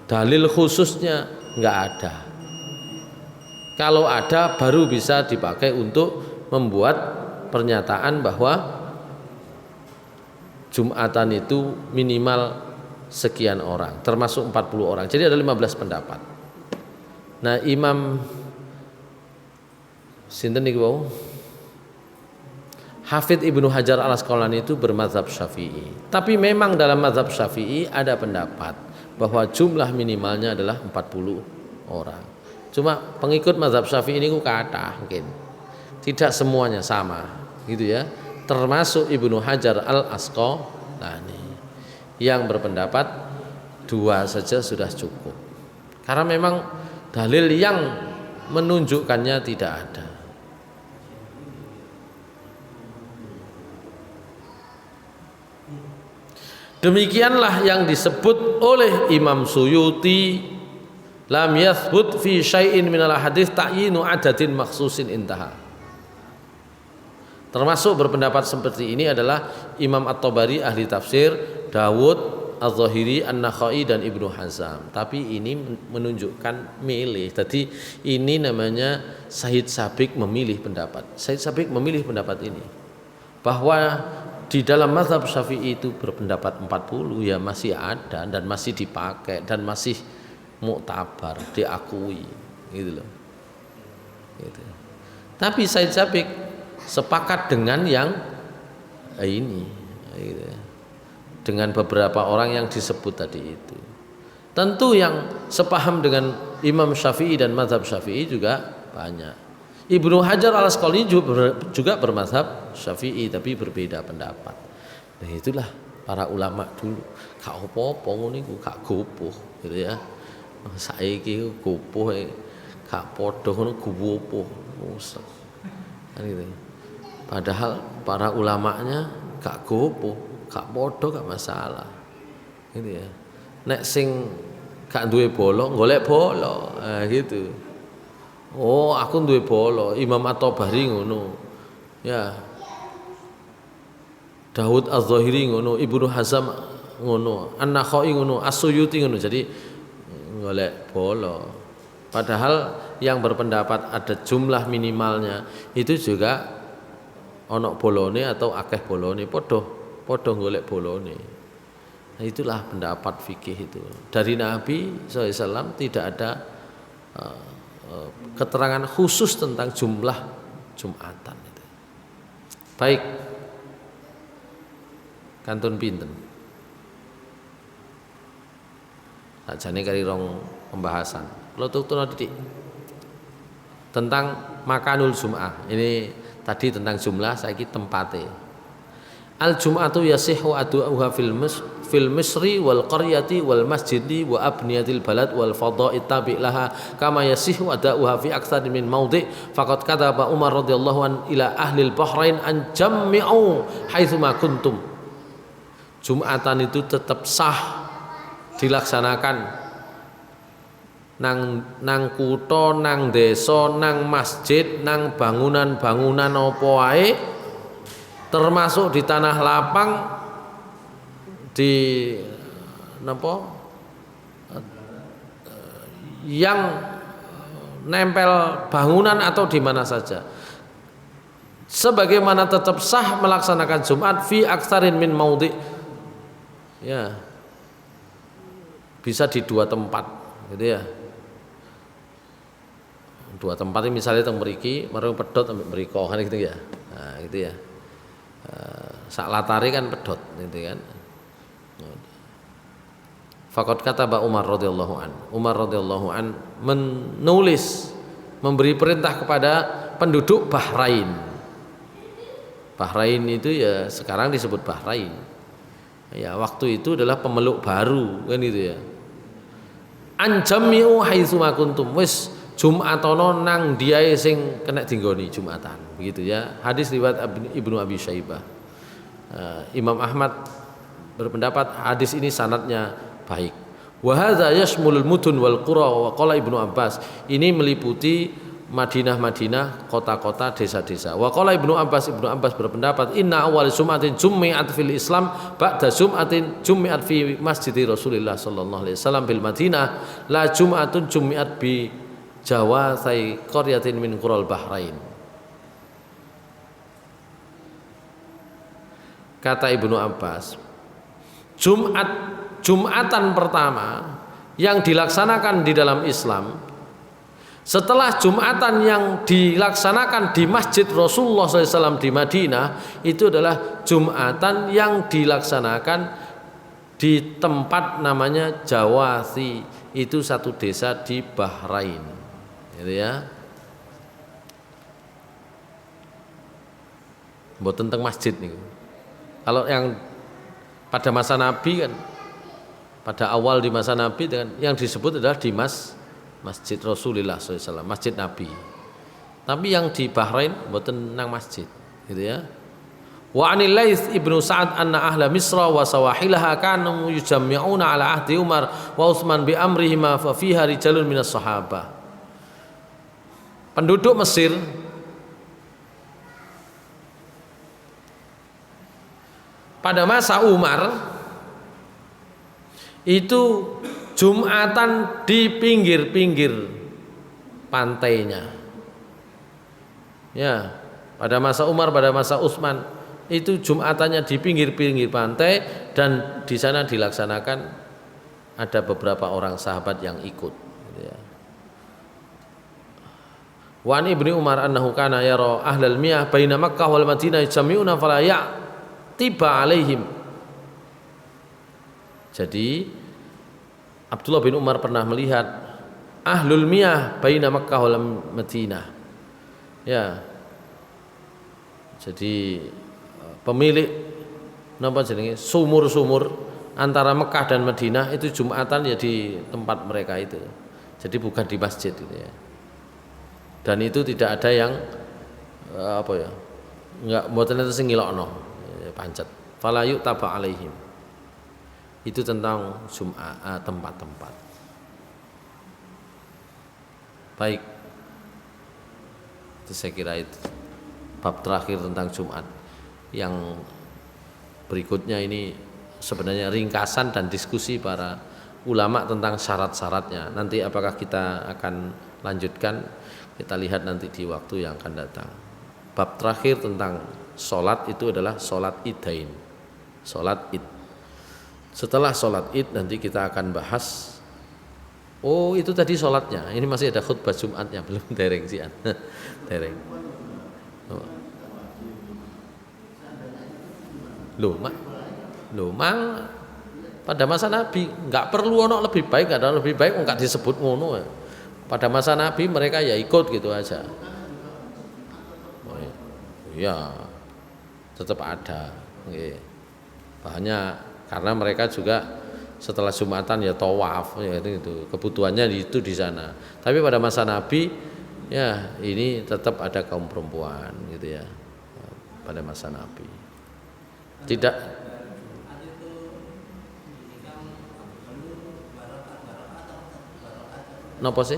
dalil khususnya enggak ada. Kalau ada baru bisa dipakai untuk membuat pernyataan bahwa Jumatan itu minimal sekian orang, termasuk 40 orang. Jadi ada 15 pendapat. Nah, Imam sinten niku wau? Hafidz Ibnu Hajar Al-Asqalani itu bermadzhab Syafi'i. Tapi memang dalam mazhab Syafi'i ada pendapat bahwa jumlah minimalnya adalah 40 orang. Cuma pengikut mazhab Syafi'i ini kata mungkin tidak semuanya sama, gitu ya. Termasuk Ibnu Hajar Al-Asqalani yang berpendapat 2 saja sudah cukup. Karena memang dalil yang menunjukkannya tidak ada. Demikianlah yang disebut oleh Imam Suyuti, lam yathbut fi syai'in minal hadits ta'yinu adadin makhsusin intaha. Termasuk berpendapat seperti ini adalah Imam At-Tabari ahli tafsir, Dawud Az-Zahiri, An-Nakhai dan Ibnu Hazm. Tapi ini menunjukkan milih. Jadi ini namanya Said Sabiq memilih pendapat. Said Sabiq memilih pendapat ini, bahwa di dalam mazhab Syafi'i itu berpendapat 40 ya masih ada dan masih dipakai dan masih muktabar, diakui, gitu loh. Gitu. Tapi Said Sabiq sepakat dengan yang ini, gitu. Dengan beberapa orang yang disebut tadi itu. Tentu yang sepaham dengan Imam Syafi'i dan mazhab Syafi'i juga banyak. Ibnu Hajar Al-Asqalani juga bermazhab Syafi'i tapi berbeda pendapat. Nah, itulah para ulama dulu. Gak apa-apa ngono niku, gak gopoh gitu ya. Saiki gopoh gak padha ngono gopoh. Kan gitu. Padahal para ulamanya gak gopoh, gak padha gak masalah. Gitu ya. Nek sing gak duwe bolo, golek bolo. Nah, gitu. Oh, aku duwe bolo, Imam At-Tabari ngono. Ya. Dawud Az-Zahiri ngono, Ibnu Hazm ngono, An-Nakhai ngono, As-Suyuti ngono. Jadi golek bolo. Padahal yang berpendapat ada jumlah minimalnya itu juga ono bolone atau akeh bolone, padha golek bolone. Nah, itulah pendapat fikih itu. Dari Nabi SAW tidak ada keterangan khusus tentang jumlah Jumatan itu. Baik, kantun pinten. Sajane kari rong pembahasan. Kalau tuh didik tentang makanul Jum'ah. Ini tadi tentang jumlah, saiki tempate. Al Jum'atu yasihu adu'uha fil misri wal qaryati wal masjidi wa abniyatil balad wal fadha'it tabi' laha kama yasihu adu'uha fi aktsar min maudhi' faqad kataba Umar radhiyallahu an ila ahli al-Bahrain an jammi'u haitsu ma kuntum. Jumatan itu tetap sah dilaksanakan nang kutha, nang desa, nang masjid, nang bangunan-bangunan apa wae, termasuk di tanah lapang, di napa yang nempel bangunan atau di mana saja, sebagaimana tetap sah melaksanakan Jumat fi aksarin min maudhi, ya bisa di 2 tempat gitu ya. 2 tempat ini misalnya teng mriki marang pedhot ambek mriko kan gitu ya. Nah, gitu ya. Sak latare kan pedhot gitu kan. Faqad kataba Umar radhiyallahu an. Umar radhiyallahu an menulis, memberi perintah kepada penduduk Bahrain. Bahrain itu ya sekarang disebut Bahrain. Ya, waktu itu adalah pemeluk baru kan gitu ya. Anjamiu haitsu ma kuntum. Wis Jumatono nang diae sing kena dinggoni Jumatan. Begitu ya. Hadis riwayat Ibnu Abi Syaibah. Imam Ahmad berpendapat hadis ini sanadnya baik. Wa hadza yashmulul mudun wal qura wa qala Ibnu Abbas. Ini meliputi Madinah, kota-kota, desa-desa. Wa qala Ibnu Abbas berpendapat inna awwal jum'atin jummi'at fil Islam ba'da jum'atin jummi'at fi masjid Rasulullah sallallahu alaihi wasallam bil Madinah la jum'atun jummi'at bi jawazai qaryatin min qural Bahrain. Kata Ibnu Abbas, Jumatan pertama yang dilaksanakan di dalam Islam setelah Jumatan yang dilaksanakan di Masjid Rasulullah SAW di Madinah itu adalah Jumatan yang dilaksanakan di tempat namanya Jawasi, itu satu desa di Bahrain, gitu ya. Buat tentang masjid nih. Kalau yang pada masa Nabi kan, pada awal di masa Nabi kan, yang disebut adalah di Masjid Rasulullah SAW, Masjid Nabi. Tapi yang di Bahrain mboten nang masjid, gitu ya. Wa anil Laits ibnu Sa'ad anna ahla Misra wa sawahilaha kanu yujammi'una ala ahdi Umar wa Utsman bi amrihima fa fiha rijalun minas sahabah. Penduduk Mesir pada masa Umar itu Jumatan di pinggir-pinggir pantainya. Ya, pada masa Umar, pada masa Utsman itu Jumatannya di pinggir-pinggir pantai dan di sana dilaksanakan ada beberapa orang sahabat yang ikut. Ya. Wa an Ibnu Umar annahu kana yara ahlal miyah baina Makkah wal Madinah jami'una fala tiba alaihim. Jadi Abdullah bin Umar pernah melihat ahlul miyah baina Makkah wal Madinah. Ya. Jadi pemilik napa jenenge sumur-sumur antara Mekah dan Madinah itu Jumatan ya di tempat mereka itu. Jadi bukan di masjid itu ya. Dan itu tidak ada yang apa ya? Enggak mboten itu sing ngilokno. Pancet fala yu'taba alaihim. Itu tentang tempat-tempat. Baik, itu saya kira itu bab terakhir tentang Jumat. Yang berikutnya ini sebenarnya ringkasan dan diskusi para ulama tentang syarat-syaratnya. Nanti apakah kita akan lanjutkan, kita lihat nanti di waktu yang akan datang. Bab terakhir tentang sholat itu adalah sholat idain, sholat id. Setelah sholat id nanti kita akan bahas. Oh itu tadi sholatnya, ini masih ada khutbah Jumatnya belum dereng sih, dereng. Loh, mang pada masa Nabi nggak perlu ono lebih baik, nggak ada lebih baik, nggak disebut ngono. Pada masa Nabi mereka ya ikut gitu aja. Ya, tetap ada. Banyak karena mereka juga setelah Jumatan ya tawaf ya itu kebutuhannya itu di sana. Tapi pada masa Nabi ya ini tetap ada kaum perempuan gitu ya. Pada masa Nabi. Tidak napa sih?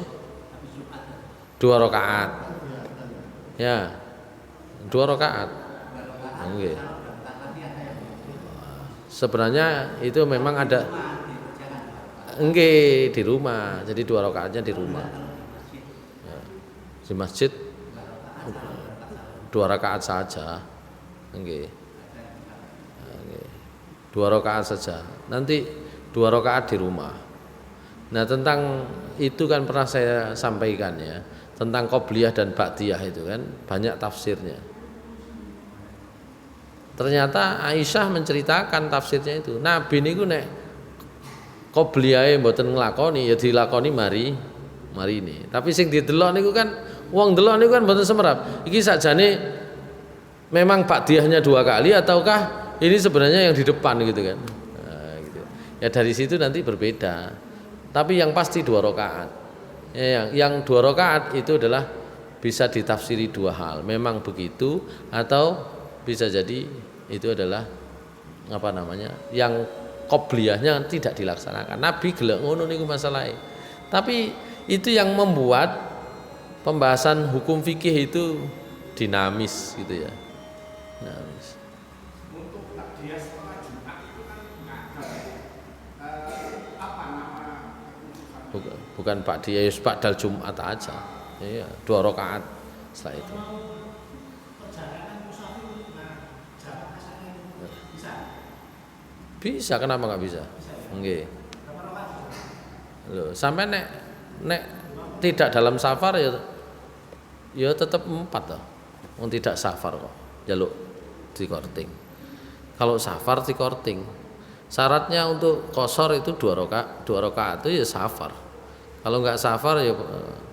2 rakaat. Ya. 2 rakaat. Nggih. Sebenarnya itu memang ada nggih di rumah. Jadi 2 rakaatnya di rumah. Ya. Di masjid 2 rakaat saja. Nggih. 2 rakaat saja. Nanti 2 rakaat di rumah. Nah, tentang itu kan pernah saya sampaikan ya. Tentang qobliyah dan ba'diyah itu kan banyak tafsirnya. Ternyata Aisyah menceritakan tafsirnya itu. Nabi niku nek qobliyahe mboten nglakoni ya dilakoni mari ini. Tapi sing didelok niku kan wong delok niku kan mboten semerap. Iki sakjane memang ba'diyahnya 2 kali ataukah ini sebenarnya yang di depan gitu kan. Nah, gitu. Ya dari situ nanti berbeda. Tapi yang pasti 2 rakaat. Ya, yang 2 rakaat itu adalah bisa ditafsiri 2 hal. Memang begitu atau bisa jadi itu adalah apa namanya? Yang qobliyahnya tidak dilaksanakan. Nabi gelek ngono niku masalahe. Tapi itu yang membuat pembahasan hukum fikih itu dinamis gitu ya. Dinamis. Untuk takdiyah setelah Jumat itu kan apa nama? Bukan ba'diyah, ya ba'dal Jumat aja. Iya, 2 rakaat setelah itu. Bisa, kenapa nggak bisa? Nggih. Loh, sampai nek tidak dalam safar ya tetap 4 toh. Wong tidak safar kok. Jaluk dikorting. Kalau safar dikorting. Syaratnya untuk qashar itu 2 rakaat itu ya safar. Kalau nggak safar ya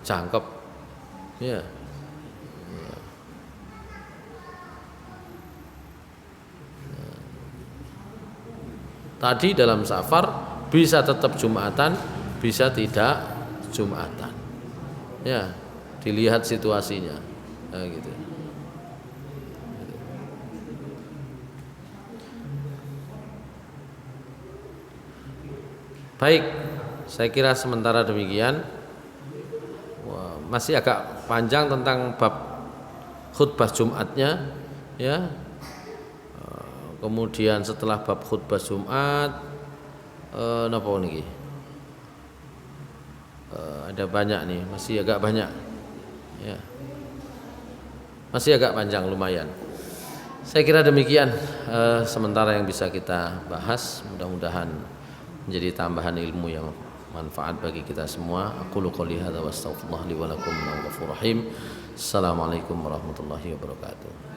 jangkep. Ya. Tadi dalam safar bisa tetap Jumatan, bisa tidak Jumatan. Ya, dilihat situasinya. Nah, gitu. Baik, saya kira sementara demikian. Wah, masih agak panjang tentang bab khutbah Jumatnya, ya. Kemudian setelah bab khutbah Jumat, napa niki? Ada banyak nih, masih agak banyak, ya. Masih agak panjang lumayan. Saya kira demikian sementara yang bisa kita bahas. Mudah-mudahan menjadi tambahan ilmu yang manfaat bagi kita semua. Aqulu qouli hadza wa astaghfirullah li wa lakum innahu ghafurur rahim. Assalamualaikum warahmatullahi wabarakatuh.